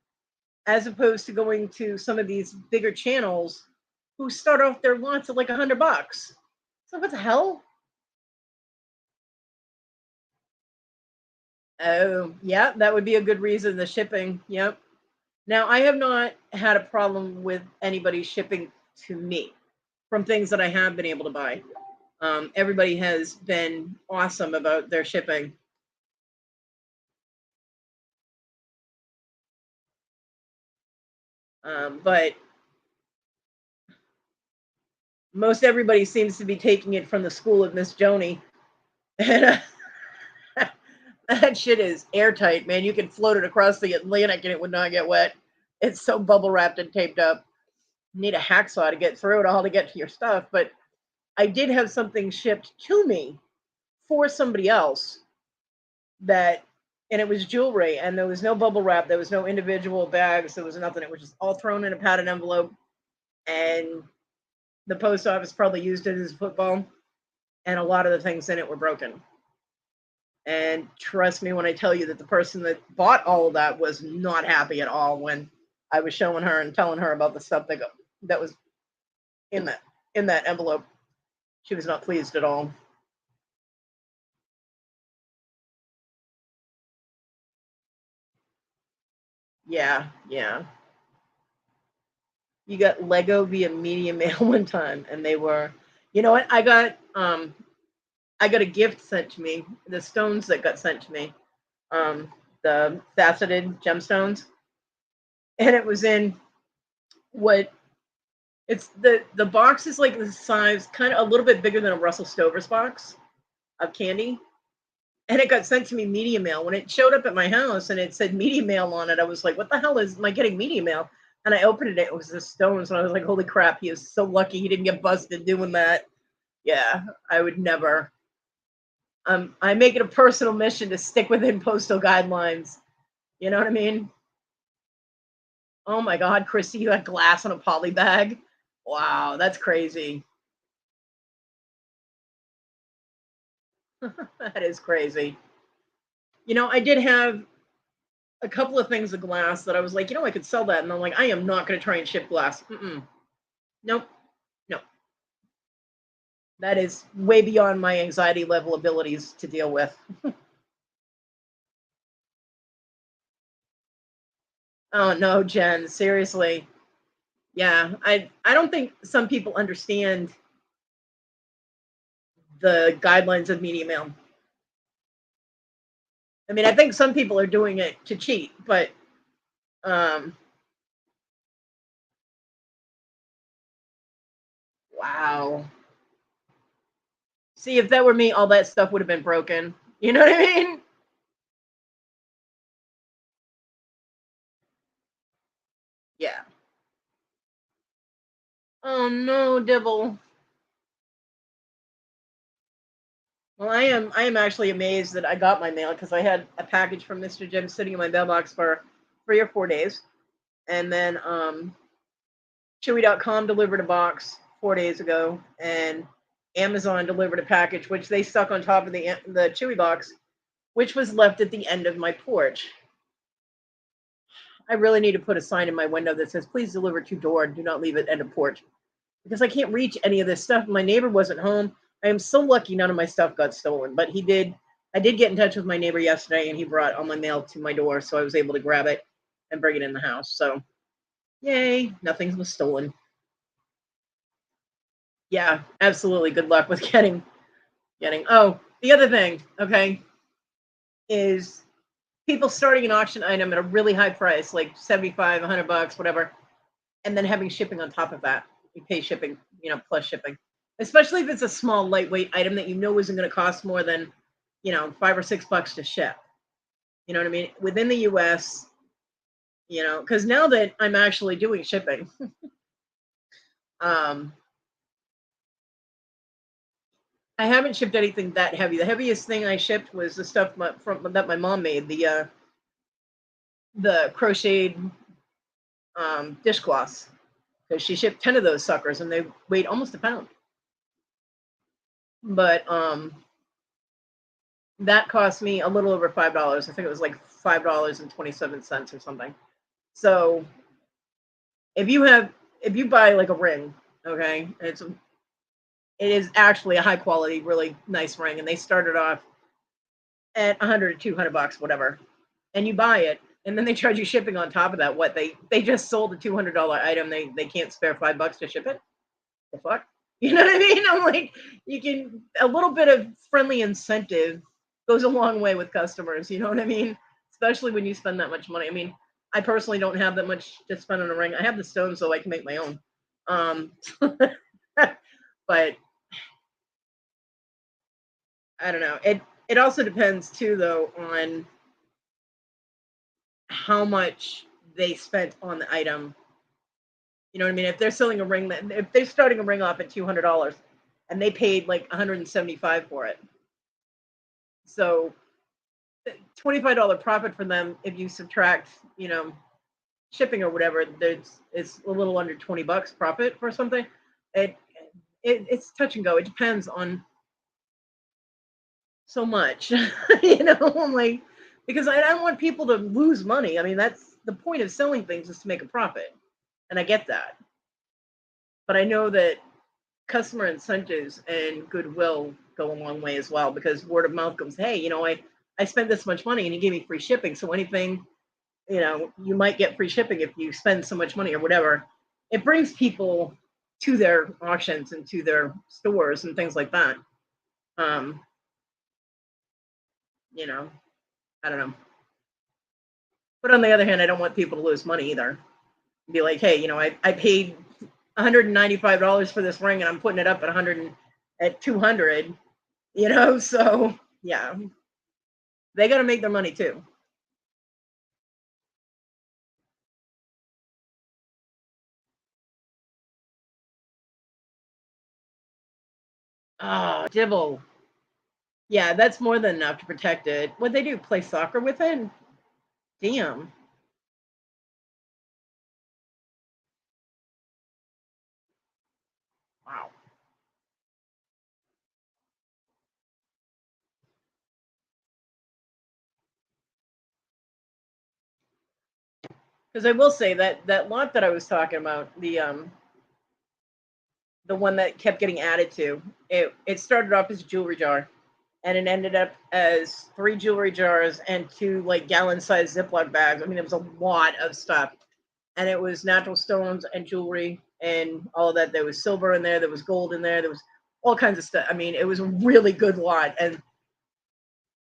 [SPEAKER 1] As opposed to going to some of these bigger channels who start off their lots at like $100. So what the hell? Oh, yeah, that would be a good reason. The shipping. Yep. Now, I have not had a problem with anybody shipping to me from things that I have been able to buy. Everybody has been awesome about their shipping. But most everybody seems to be taking it from the school of Miss Joni. And that shit is airtight, man. You can float it across the Atlantic and it would not get wet. It's so bubble wrapped and taped up. You need a hacksaw to get through it all to get to your stuff. But I did have something shipped to me for somebody else that, and it was jewelry, and there was no bubble wrap, there was no individual bags, there was nothing. It was just all thrown in a padded envelope, and the post office probably used it as football, and a lot of the things in it were broken. And trust me when I tell you that the person that bought all of that was not happy at all when I was showing her and telling her about the stuff that was in that envelope. She was not pleased at all. Yeah, yeah. You got Lego via media mail one time, and they were, you know what? I got a gift sent to me. The stones that got sent to me, the faceted gemstones, and it was in what it's the box is like the size, kind of a little bit bigger than a Russell Stover's box of candy, and it got sent to me media mail. When it showed up at my house and it said media mail on it, I was like, "What the hell am I getting media mail?" And I opened it. It was the stones, and I was like, "Holy crap! He is so lucky he didn't get busted doing that." Yeah, I would never. I make it a personal mission to stick within postal guidelines. You know what I mean? Oh my God, Christy, you had glass on a poly bag. Wow, that's crazy. That is crazy. I did have a couple of things of glass that I was like, I could sell that. And I'm like, I am not going to try and ship glass. Mm-mm. Nope. No. That is way beyond my anxiety level abilities to deal with. Oh no, Jen, seriously. Yeah, I don't think some people understand the guidelines of media mail. I mean, I think some people are doing it to cheat, but um wow. See, if that were me, all that stuff would have been broken. You know what I mean? Yeah. Oh no, Dibble. Well, I am actually amazed that I got my mail because I had a package from Mr. Jim sitting in my mailbox for 3 or 4 days. And then Chewy.com delivered a box 4 days ago, and Amazon delivered a package which they stuck on top of the Chewy box, which was left at the end of my porch. I really need to put a sign in my window that says, "Please deliver to door and do not leave it end of porch," because I can't reach any of this stuff. My neighbor wasn't home. I am so lucky none of my stuff got stolen, but he did. I did get in touch with my neighbor yesterday, and he brought all my mail to my door, so I was able to grab it and bring it in the house. So, yay, nothing was stolen. Yeah, absolutely. Good luck with getting. Oh, the other thing, okay, is people starting an auction item at a really high price, like 75, $100, whatever, and then having shipping on top of that. You pay shipping, plus shipping. Especially if it's a small, lightweight item that you know isn't going to cost more than, $5 or $6 to ship. You know what I mean? Within the US, because now that I'm actually doing shipping, um, I haven't shipped anything that heavy. The heaviest thing I shipped was the stuff that my mom made, the crocheted dishcloths, because she shipped 10 of those suckers and they weighed almost a pound. But that cost me a little over $5. I think it was like $5.27 or something. So if you buy like a ring, okay, it is actually a high quality, really nice ring, and they started off at 100 to $200, whatever, and you buy it, and then they charge you shipping on top of that. What they just sold a $200 item, they can't spare $5 to ship it. The fuck, you know what I mean? I'm like, you can a little bit of friendly incentive goes a long way with customers. You know what I mean? Especially when you spend that much money. I mean, I personally don't have that much to spend on a ring. I have the stones, so I can make my own. But I don't know. It also depends too, though, on how much they spent on the item. You know what I mean? If they're selling a ring if they're starting a ring off at $200 and they paid like 175 for it, so $25 profit for them if you subtract, shipping or whatever, it's a little under $20 profit for something. It, it's touch and go. It depends on so much. You know, I'm like, because I don't want people to lose money. I mean, that's the point of selling things, is to make a profit. And I get that. But I know that customer incentives and goodwill go a long way as well, because word of mouth goes, hey, I spent this much money and you gave me free shipping. So anything, you might get free shipping if you spend so much money or whatever. It brings people to their auctions and to their stores and things like that. Um, you know, I don't know. But on the other hand, I don't want people to lose money either. Be like, hey, I paid $195 for this ring and I'm putting it up at 100 at 200, so yeah, they got to make their money too. Oh, Dibble. Yeah, that's more than enough to protect it. What they do, play soccer with it? Damn. Wow. Because I will say that that lot that I was talking about, the one that kept getting added to, it started off as a jewelry jar, and it ended up as 3 jewelry jars and 2 like gallon-sized Ziploc bags. I mean, it was a lot of stuff, and it was natural stones and jewelry and all of that. There was silver in there, there was gold in there was all kinds of stuff. I mean, it was a really good lot, and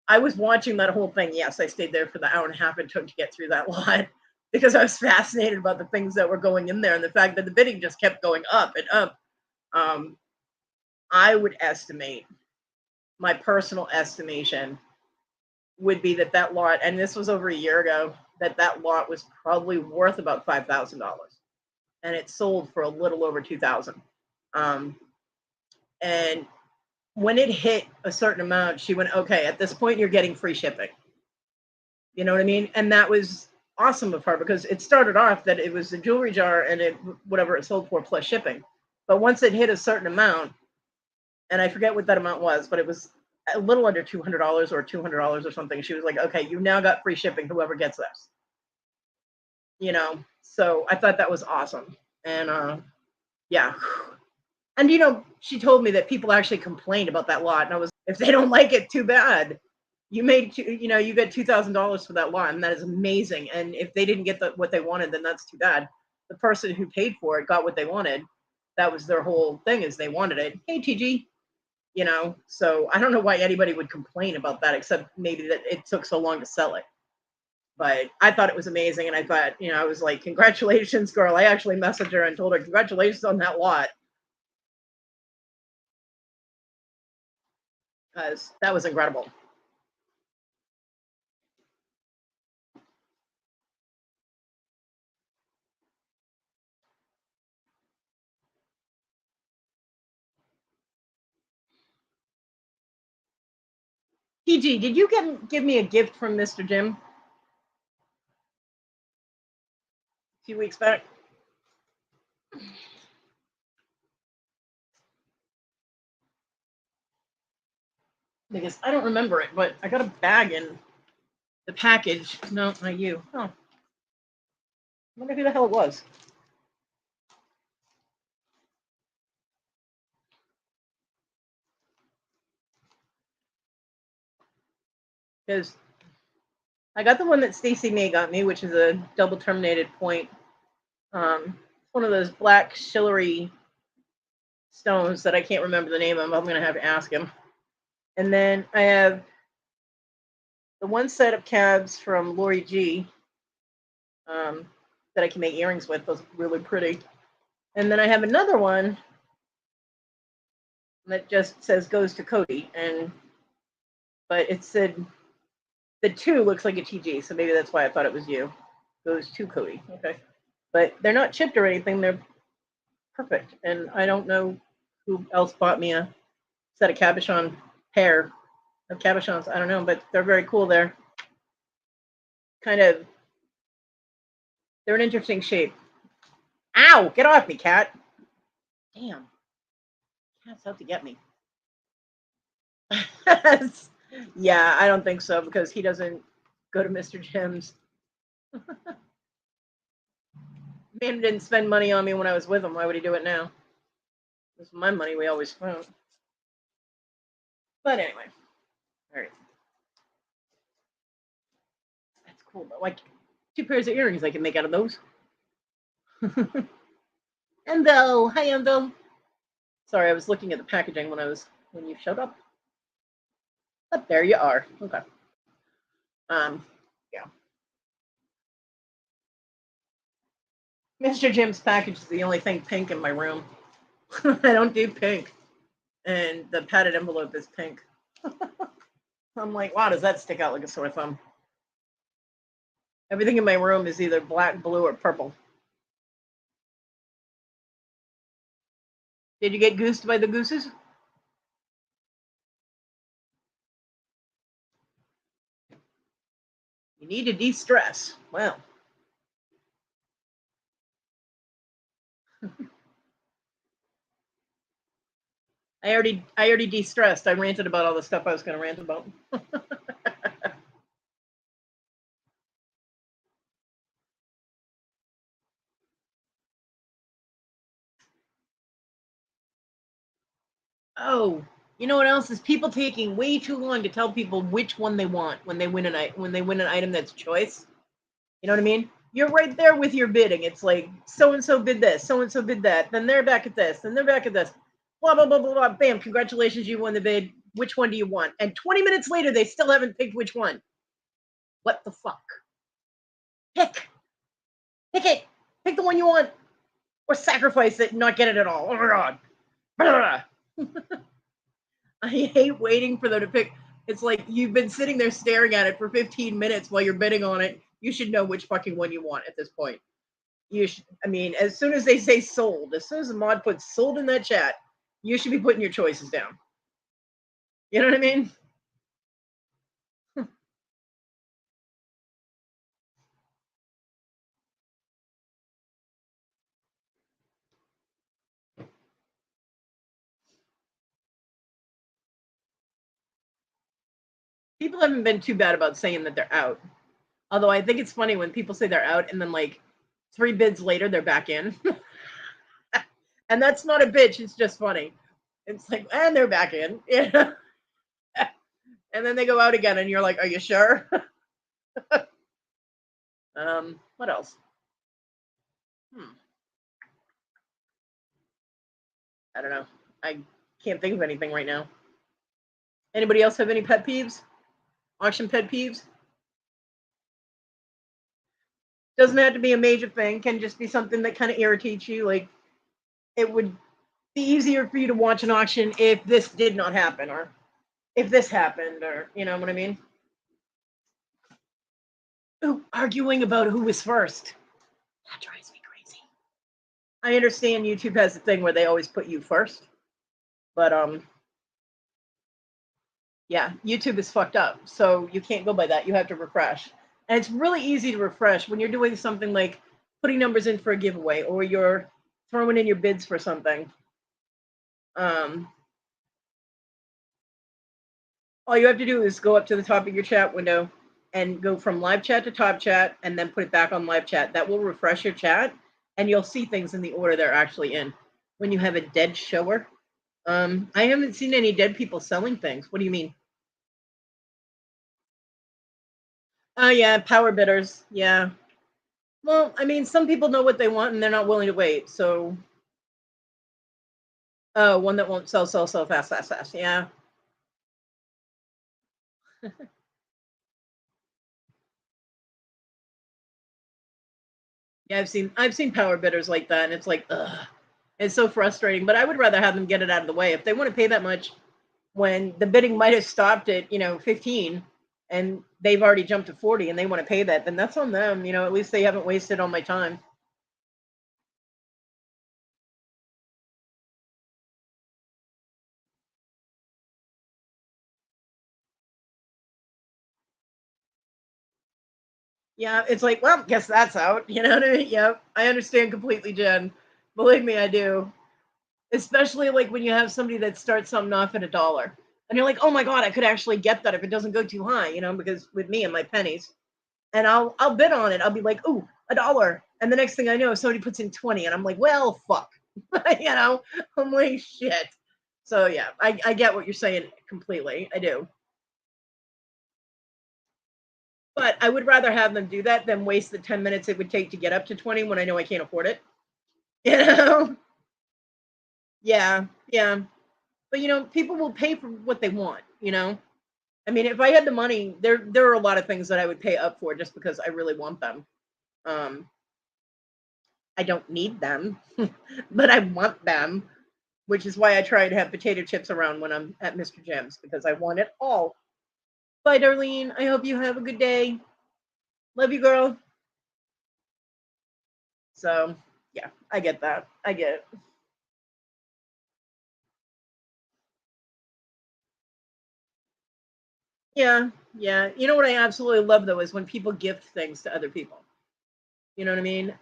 [SPEAKER 1] I was watching that whole thing. Yes, I stayed there for the hour and a half it took to get through that lot, because I was fascinated about the things that were going in there and the fact that the bidding just kept going up and up. um, I would estimate, my personal estimation would be that that lot, and this was over a year ago, that that lot was probably worth about $5,000, and it sold for a little over 2,000. Um, and when it hit a certain amount, she went, "Okay, at this point, you're getting free shipping." You know what I mean? And that was awesome of her, because it started off that it was a jewelry jar and it whatever it sold for plus shipping. But once it hit a certain amount, and I forget what that amount was, but it was a little under $200 or $200 or something. She was like, "Okay, you now got free shipping. Whoever gets this." So I thought that was awesome. And yeah. And she told me that people actually complained about that lot, and I was, if they don't like it, too bad. You made you get $2,000 for that lot, and that is amazing. And if they didn't get what they wanted, then that's too bad. The person who paid for it got what they wanted. That was their whole thing, is they wanted it. Hey, TG. So I don't know why anybody would complain about that, except maybe that it took so long to sell it. But I thought it was amazing, and I thought, I was like, congratulations, girl. I actually messaged her and told her, congratulations on that lot, because that was incredible. TG, did you give me a gift from Mr. Jim a few weeks back? Because I don't remember it, but I got a bag in the package. No, not you. Oh, I wonder who the hell it was. Because I got the one that Stacey May got me, which is a double terminated point. One of those black shillery stones that I can't remember the name of. I'm going to have to ask him. And then I have the one set of cabs from Lori G, that I can make earrings with. Those are really pretty. And then I have another one that just says goes to Kodi, but it said the 2 looks like a TG, so maybe that's why I thought it was you. Goes to Kodi. Okay. But they're not chipped or anything. They're perfect. And I don't know who else bought me a set of cabochon pair of cabochons. I don't know, but they're very cool. They're kind of, they're an interesting shape. Ow! Get off me, cat. Damn. Cat's out to get me. Yeah, I don't think so because he doesn't go to Mr. Jim's. Man didn't spend money on me when I was with him. Why would he do it now? It's my money we always spent. But anyway, all right. That's cool though. Like 2 pairs of earrings I can make out of those. Endo, hi Endo. Sorry, I was looking at the packaging when you showed up. But there you are. Okay. Yeah. Mr. Jim's package is the only thing pink in my room. I don't do pink. And the padded envelope is pink. I'm like, wow, does that stick out like a sore thumb? Everything in my room is either black, blue, or purple. Did you get goosed by the gooses? You need to de-stress. Well, I already de-stressed. I ranted about all the stuff I was going to rant about. Oh, you know what else is people taking way too long to tell people which one they want when they win an item that's choice. You know what I mean? You're right there with your bidding. It's like so and so bid this, so and so bid that, then they're back at this, then they're back at this. Blah blah blah blah blah. Bam! Congratulations, you won the bid. Which one do you want? And 20 minutes later, they still haven't picked which one. What the fuck? Pick it. Pick the one you want, or sacrifice it and not get it at all. Oh my god. I hate waiting for them to pick. It's like you've been sitting there staring at it for 15 minutes while you're bidding on it. You should know which fucking one you want at this point. You should, I mean, as soon as they say sold, as soon as the mod puts sold in that chat, you should be putting your choices down. You know what I mean? People haven't been too bad about saying that they're out. Although I think it's funny when people say they're out and then like 3 bids later they're back in. And that's not a bitch, it's just funny. It's like, and they're back in. Yeah. And then they go out again and you're like, are you sure? What else? I don't know. I can't think of anything right now. Anybody else have any pet peeves? Auction pet peeves? Doesn't have to be a major thing. Can just be something that kind of irritates you. Like it would be easier for you to watch an auction if this did not happen, or if this happened, or you know what I mean. Ooh, arguing about who was first. That drives me crazy. I understand YouTube has a thing where they always put you first, but yeah, YouTube is fucked up. So you can't go by that. You have to refresh. And it's really easy to refresh when you're doing something like putting numbers in for a giveaway or you're throwing in your bids for something. All you have to do is go up to the top of your chat window and go from live chat to top chat and then put it back on live chat. That will refresh your chat and you'll see things in the order they're actually in. When you have a dead shower, I haven't seen any dead people selling things. What do you mean? Oh yeah, power bidders. Yeah. Well, I mean, some people know what they want and they're not willing to wait. So, oh, one that won't sell fast. Yeah. Yeah, I've seen power bidders like that, and it's like, ugh, it's so frustrating. But I would rather have them get it out of the way. If they want to pay that much, when the bidding might have stopped at 15, and they've already jumped to 40, and they want to pay that, then that's on them. At least they haven't wasted all my time. Yeah, it's like, well, guess that's out. You know what I mean? Yep, I understand completely, Jen. Believe me, I do. Especially like when you have somebody that starts something off at $1. And you're like, oh my God, I could actually get that if it doesn't go too high, because with me and my pennies. And I'll bid on it. I'll be like, ooh, $1. And the next thing I know, somebody puts in 20 and I'm like, well, fuck. I'm like, shit. So yeah, I get what you're saying completely. I do. But I would rather have them do that than waste the 10 minutes it would take to get up to 20 when I know I can't afford it. You know? Yeah, yeah. But people will pay for what they want. I mean, if I had the money, there are a lot of things that I would pay up for just because I really want them. Um, I don't need them, but I want them, which is why I try to have potato chips around when I'm at Mr. Jim's because I want it all. Bye, Darlene. I hope you have a good day. Love you, girl. So, yeah, I get that. I get it. Yeah, yeah. You know what I absolutely love though is when people gift things to other people. You know what I mean?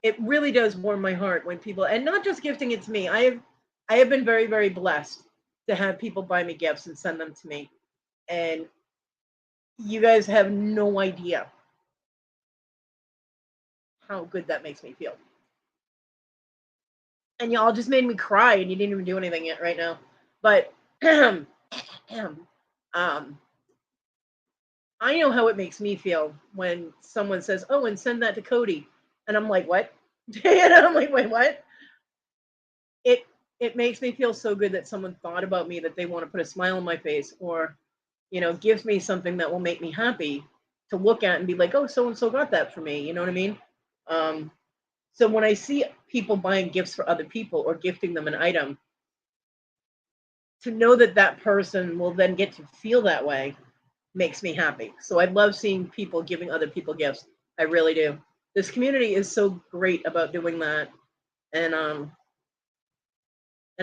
[SPEAKER 1] It really does warm my heart when people, and not just gifting it to me. I have been very very blessed to have people buy me gifts and send them to me, and you guys have no idea how good that makes me feel. And y'all just made me cry, and you didn't even do anything yet right now. But um, I know how it makes me feel when someone says, "Oh, and send that to Kodi," and I'm like, "What?" And I'm like, "Wait, what?" It it makes me feel so good that someone thought about me, that they want to put a smile on my face, or gives me something that will make me happy to look at and be like, "Oh, so and so got that for me." You know what I mean? Um, so when I see people buying gifts for other people or gifting them an item, to know that that person will then get to feel that way makes me happy. So I love seeing people giving other people gifts. I really do. This community is so great about doing that, and I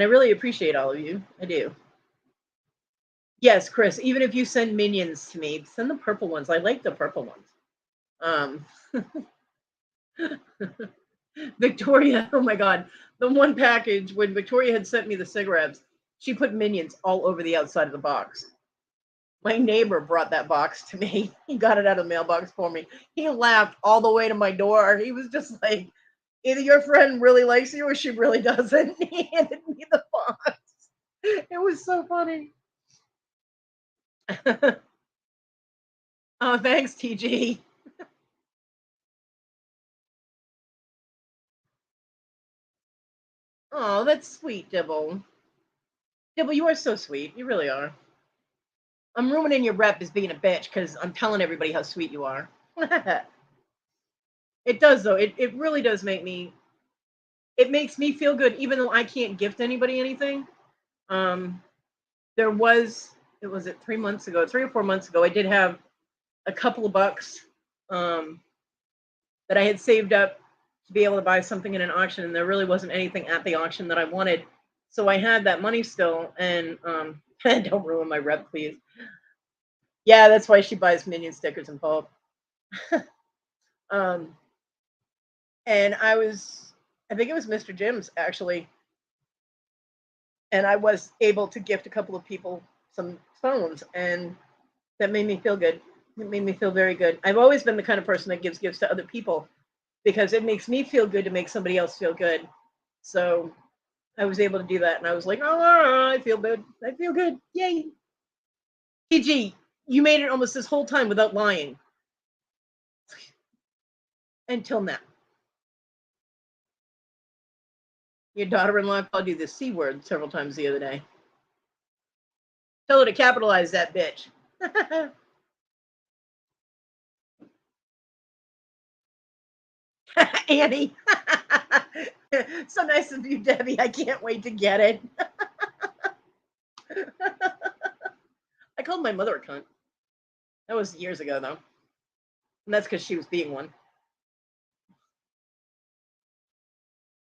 [SPEAKER 1] really appreciate all of you. I do. Yes, Chris. Even if you send minions to me, send the purple ones. I like the purple ones. Um, Victoria. Oh my God, the one package when Victoria had sent me the cigarettes, she put minions all over the outside of the box. My neighbor brought that box to me. He got it out of the mailbox for me. He laughed all the way to my door. He was just like, either your friend really likes you or she really doesn't. He handed me the box. It was so funny. Oh, thanks, TG. Oh, that's sweet, Dibble. Dibble, you are so sweet. You really are. I'm ruining your rep as being a bitch because I'm telling everybody how sweet you are. It does, though. It really does it makes me feel good, even though I can't gift anybody anything. Um, there was, it was it 3 months ago, 3 or 4 months ago, I did have a couple of bucks um, that I had saved up to be able to buy something in an auction, and there really wasn't anything at the auction that I wanted. So I had that money still, and don't ruin my rep, please. Yeah, that's why she buys Minion stickers in bulk. um, and I think it was Mr. Jim's actually, and I was able to gift a couple of people some phones, and that made me feel good. It made me feel very good. I've always been the kind of person that gives gifts to other people because it makes me feel good to make somebody else feel good. So I was able to do that, and I was like, oh, I feel good. I feel good. Yay. PG, you made it almost this whole time without lying until now. Your daughter-in-law called you the C word several times the other day. Tell her to capitalize that bitch. Annie. So nice of you, Debbie. I can't wait to get it. I called my mother a cunt. That was years ago, though. And that's because she was being one.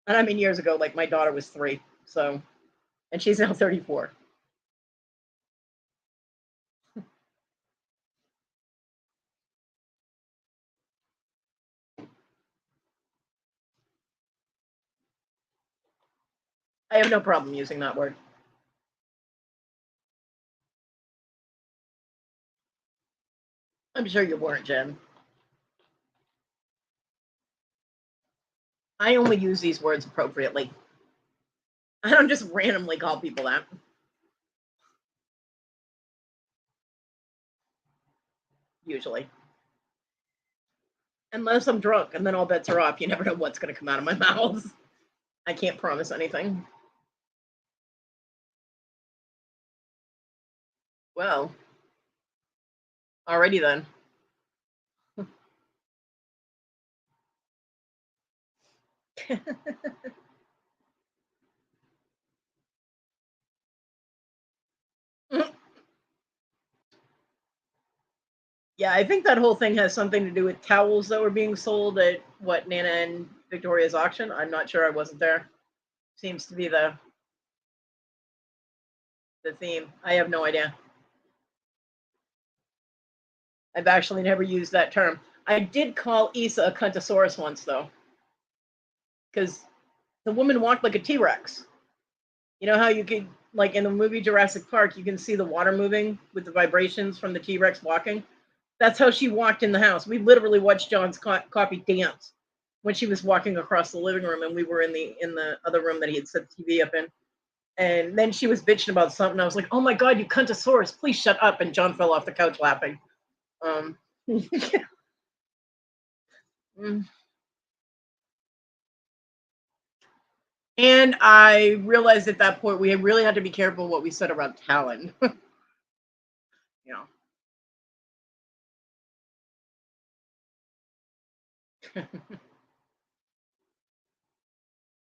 [SPEAKER 1] And I mean, years ago, like my daughter was 3. So, and she's now 34. I have no problem using that word. I'm sure you weren't, Jen. I only use these words appropriately. I don't just randomly call people that. Usually. Unless I'm drunk, and then all bets are off. You never know what's going to come out of my mouth. I can't promise anything. Well, alrighty then. Yeah, I think that whole thing has something to do with towels that were being sold at what Nana and Victoria's auction. I'm not sure. I wasn't there. Seems to be the theme. I have no idea. I've actually never used that term. I did call Issa a cuntosaurus once though, because the woman walked like a T-Rex. You know how you could, like in the movie Jurassic Park, you can see the water moving with the vibrations from the T-Rex walking. That's how she walked in the house. We literally watched John's coffee dance when she was walking across the living room, and we were in the other room that he had set the TV up in. And then she was bitching about something. I was like, "Oh my god, you cuntosaurus! Please shut up!" And John fell off the couch laughing. Um, and I realized at that point we really had to be careful what we said about Talon. you know.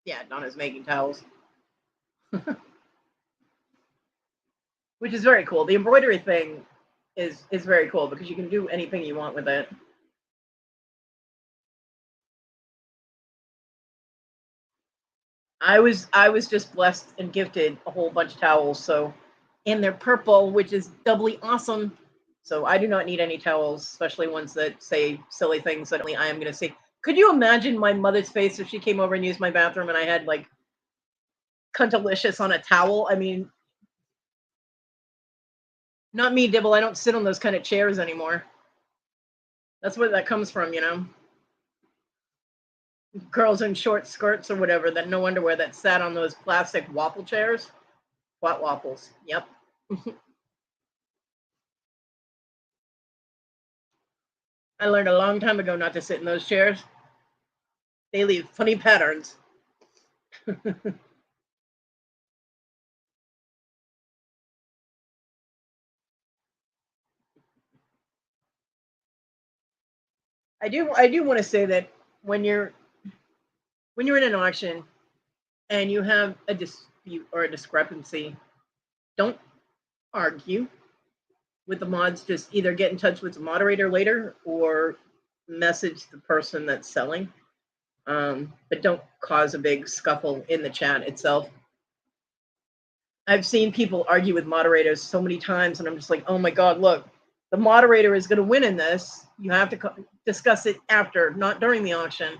[SPEAKER 1] Yeah, Donna's making towels, which is very cool. The embroidery thing is very cool because you can do anything you want with it. I was just blessed and gifted a whole bunch of towels, so and they're purple, which is doubly awesome. So I do not need any towels, especially ones that say silly things that only I am going to see. Could you imagine my mother's face if she came over and used my bathroom and I had like cuntalicious on a towel? I mean, not me, Dibble. I don't sit on those kind of chairs anymore. That's where that comes from, you know. Girls in short skirts or whatever that no underwear that sat on those plastic waffle chairs. What waffles? Yep. I learned a long time ago not to sit in those chairs. They leave funny patterns. I do want to say that when you're when you're in an auction and you have a dispute or a discrepancy, don't argue with the mods. Just either get in touch with the moderator later or message the person that's selling. But don't cause a big scuffle in the chat itself. I've seen people argue with moderators so many times, and I'm just like, oh my god, look, the moderator is going to win in this. You have to discuss it after, not during the auction.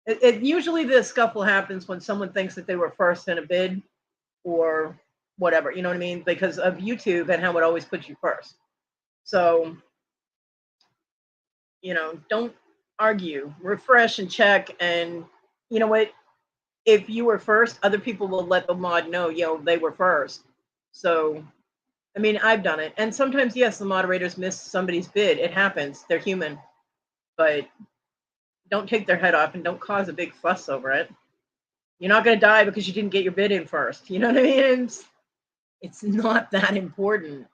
[SPEAKER 1] It usually the scuffle happens when someone thinks that they were first in a bid or whatever, you know what I mean? Because of YouTube and how it always puts you first. So, don't argue, refresh and check. And you know what? If you were first, other people will let the mod know, they were first. So, I mean, I've done it. And sometimes, yes, the moderators miss somebody's bid. It happens. They're human. But don't take their head off and don't cause a big fuss over it. You're not going to die because you didn't get your bid in first. You know what I mean? It's not that important.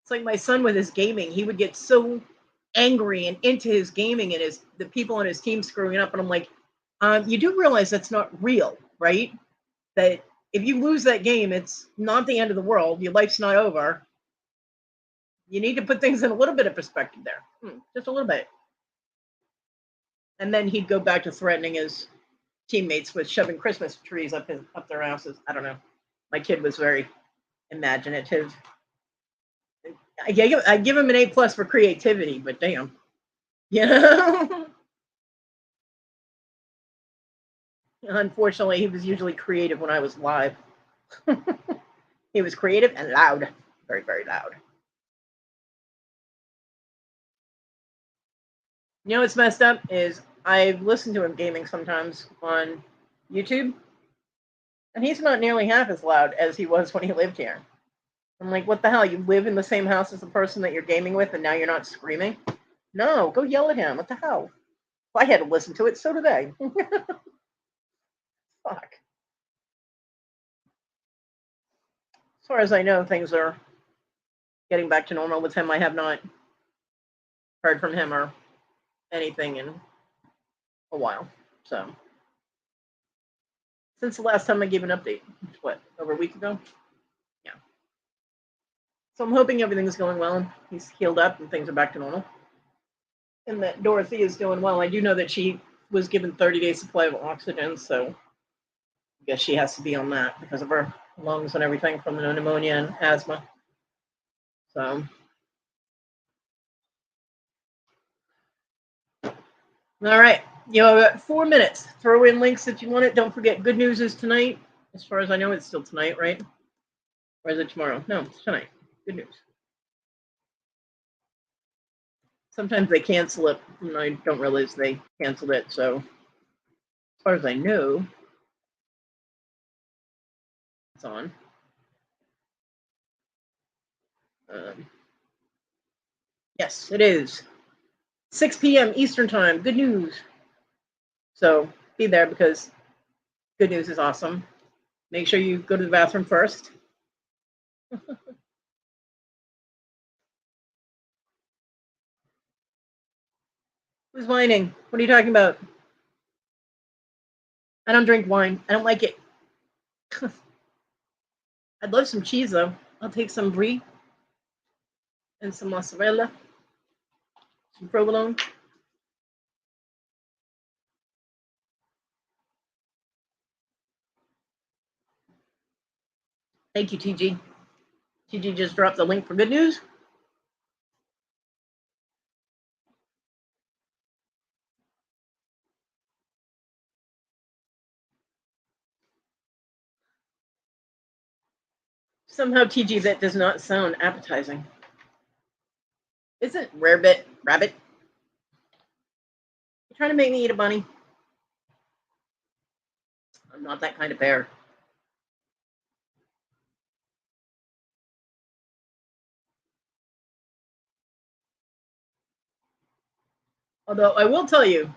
[SPEAKER 1] It's like my son with his gaming. He would get so angry and into his gaming and the people on his team screwing up. And I'm like, you do realize that's not real, right? That if you lose that game, it's not the end of the world. Your life's not over. You need to put things in a little bit of perspective there, just a little bit. And then he'd go back to threatening his teammates with shoving Christmas trees up their asses. I don't know. My kid was very imaginative. I give him an A+ for creativity, but damn, you know. Unfortunately, he was usually creative when I was live. He was creative and loud, very very loud. You know what's messed up is I've listened to him gaming sometimes on YouTube, and he's not nearly half as loud as he was when he lived here. I'm like, what the hell? You live in the same house as the person that you're gaming with, and now you're not screaming? No, go yell at him. What the hell? Well, I had to listen to it, so did I. Fuck. As far as I know, things are getting back to normal with him. I have not heard from him or anything in a while. So, since the last time I gave an update, what, over a week ago? Yeah. So I'm hoping everything's going well and he's healed up and things are back to normal. And that Dorothy is doing well. I do know that she was given 30-day supply of oxygen, so I guess she has to be on that because of her lungs and everything from the pneumonia and asthma. So, all right. You have 4 minutes. Throw in links if you want it. Don't forget, good news is tonight. As far as I know, it's still tonight, right? Or is it tomorrow? No, it's tonight. Good news. Sometimes they cancel it, and I don't realize they canceled it. So, as far as I know, it's on. Yes, it is. 6 p.m. Eastern Time. Good news. So be there because good news is awesome. Make sure you go to the bathroom first. Who's whining? What are you talking about? I don't drink wine. I don't like it. I'd love some cheese though. I'll take some brie and some mozzarella, some provolone. Thank you, TG. TG just dropped the link for good news. Somehow, TG, that does not sound appetizing. Isn't rarebit rabbit? You're trying to make me eat a bunny? I'm not that kind of bear. Although I will tell you,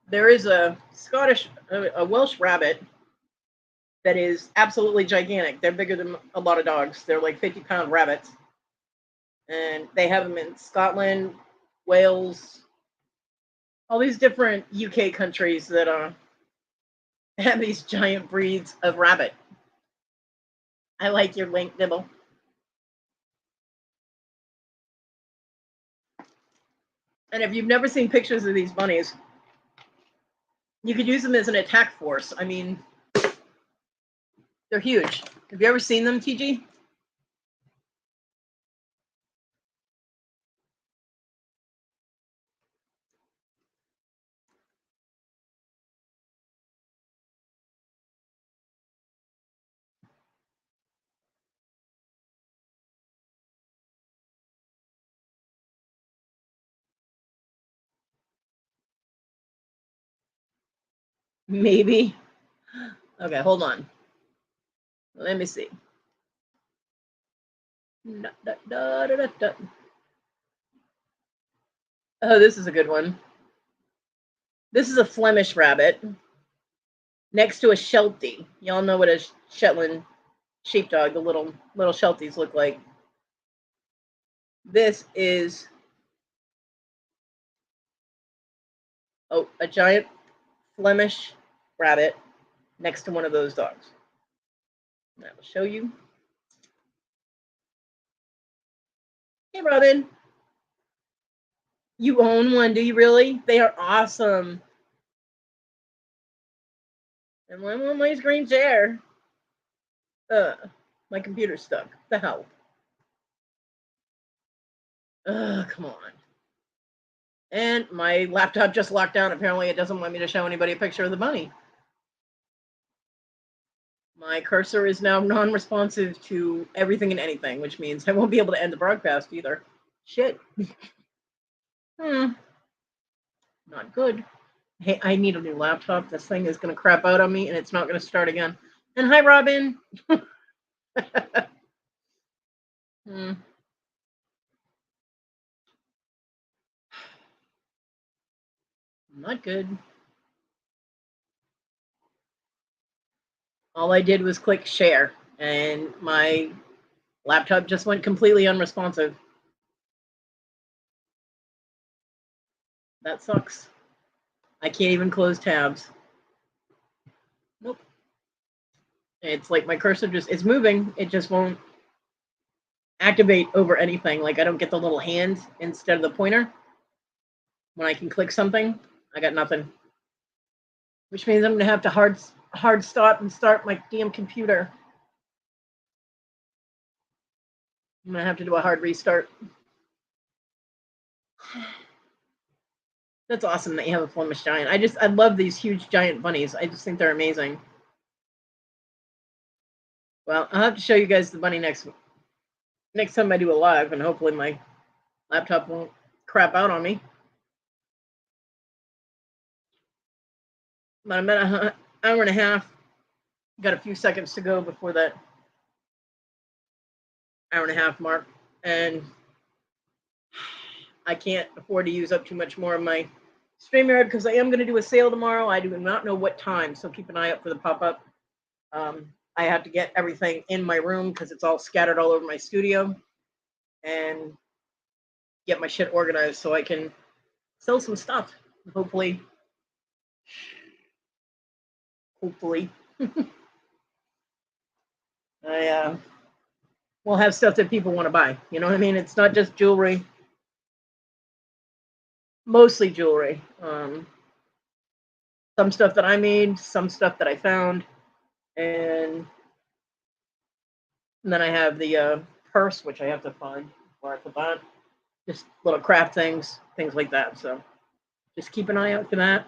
[SPEAKER 1] there is a Welsh rabbit that is absolutely gigantic. They're bigger than a lot of dogs. They're like 50-pound rabbits. And they have them in Scotland, Wales, all these different UK countries that have these giant breeds of rabbit. I like your link, Dibble. And if you've never seen pictures of these bunnies, you could use them as an attack force. I mean, they're huge. Have you ever seen them, TG? Maybe. Okay, hold on. Let me see. Oh, this is a good one. This is a Flemish rabbit next to a Sheltie. Y'all know what a Shetland sheepdog, the little Shelties look like. This is a giant Flemish rabbit next to one of those dogs. I will show you. Hey, Robin. You own one, do you really? They are awesome. And I'm on my screen share. My computer's stuck. What the hell? Come on. And my laptop just locked down. Apparently, it doesn't want me to show anybody a picture of the bunny. My cursor is now non-responsive to everything and anything, which means I won't be able to end the broadcast either. Shit. Not good. Hey, I need a new laptop. This thing is going to crap out on me, and it's not going to start again. And hi, Robin. Not good. All I did was click share, and my laptop just went completely unresponsive. That sucks. I can't even close tabs. Nope. It's like my cursor it's moving. It just won't activate over anything. Like I don't get the little hand instead of the pointer. When I can click something, I got nothing. Which means I'm going to have to hard stop and start my damn computer. I'm going to have to do a hard restart. That's awesome that you have a Flemish giant. I love these huge giant bunnies. I just think they're amazing. Well, I'll have to show you guys the bunny next time I do a live, and hopefully my laptop won't crap out on me. But I'm at an hour and a half. Got a few seconds to go before that hour and a half mark, and I can't afford to use up too much more of my StreamYard because I am going to do a sale tomorrow. I do not know what time, so keep an eye out for the pop-up. I have to get everything in my room because it's all scattered all over my studio, and get my shit organized so I can sell some stuff. Hopefully. I will have stuff that people want to buy. You know what I mean? It's not just jewelry. Mostly jewelry. Some stuff that I made, some stuff that I found, and then I have the purse, which I have to find before I put that. Just little craft things like that. So just keep an eye out for that.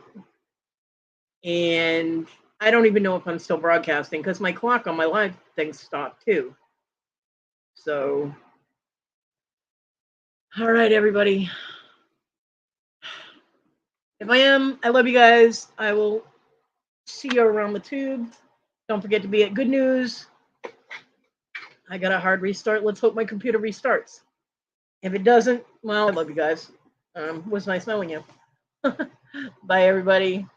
[SPEAKER 1] And I don't even know if I'm still broadcasting because my clock on my live thing stopped too. So, all right, everybody. If I am, I love you guys. I will see you around the tube. Don't forget to be at Good News. I got a hard restart. Let's hope my computer restarts. If it doesn't, well, I love you guys. It was nice knowing you. Bye, everybody.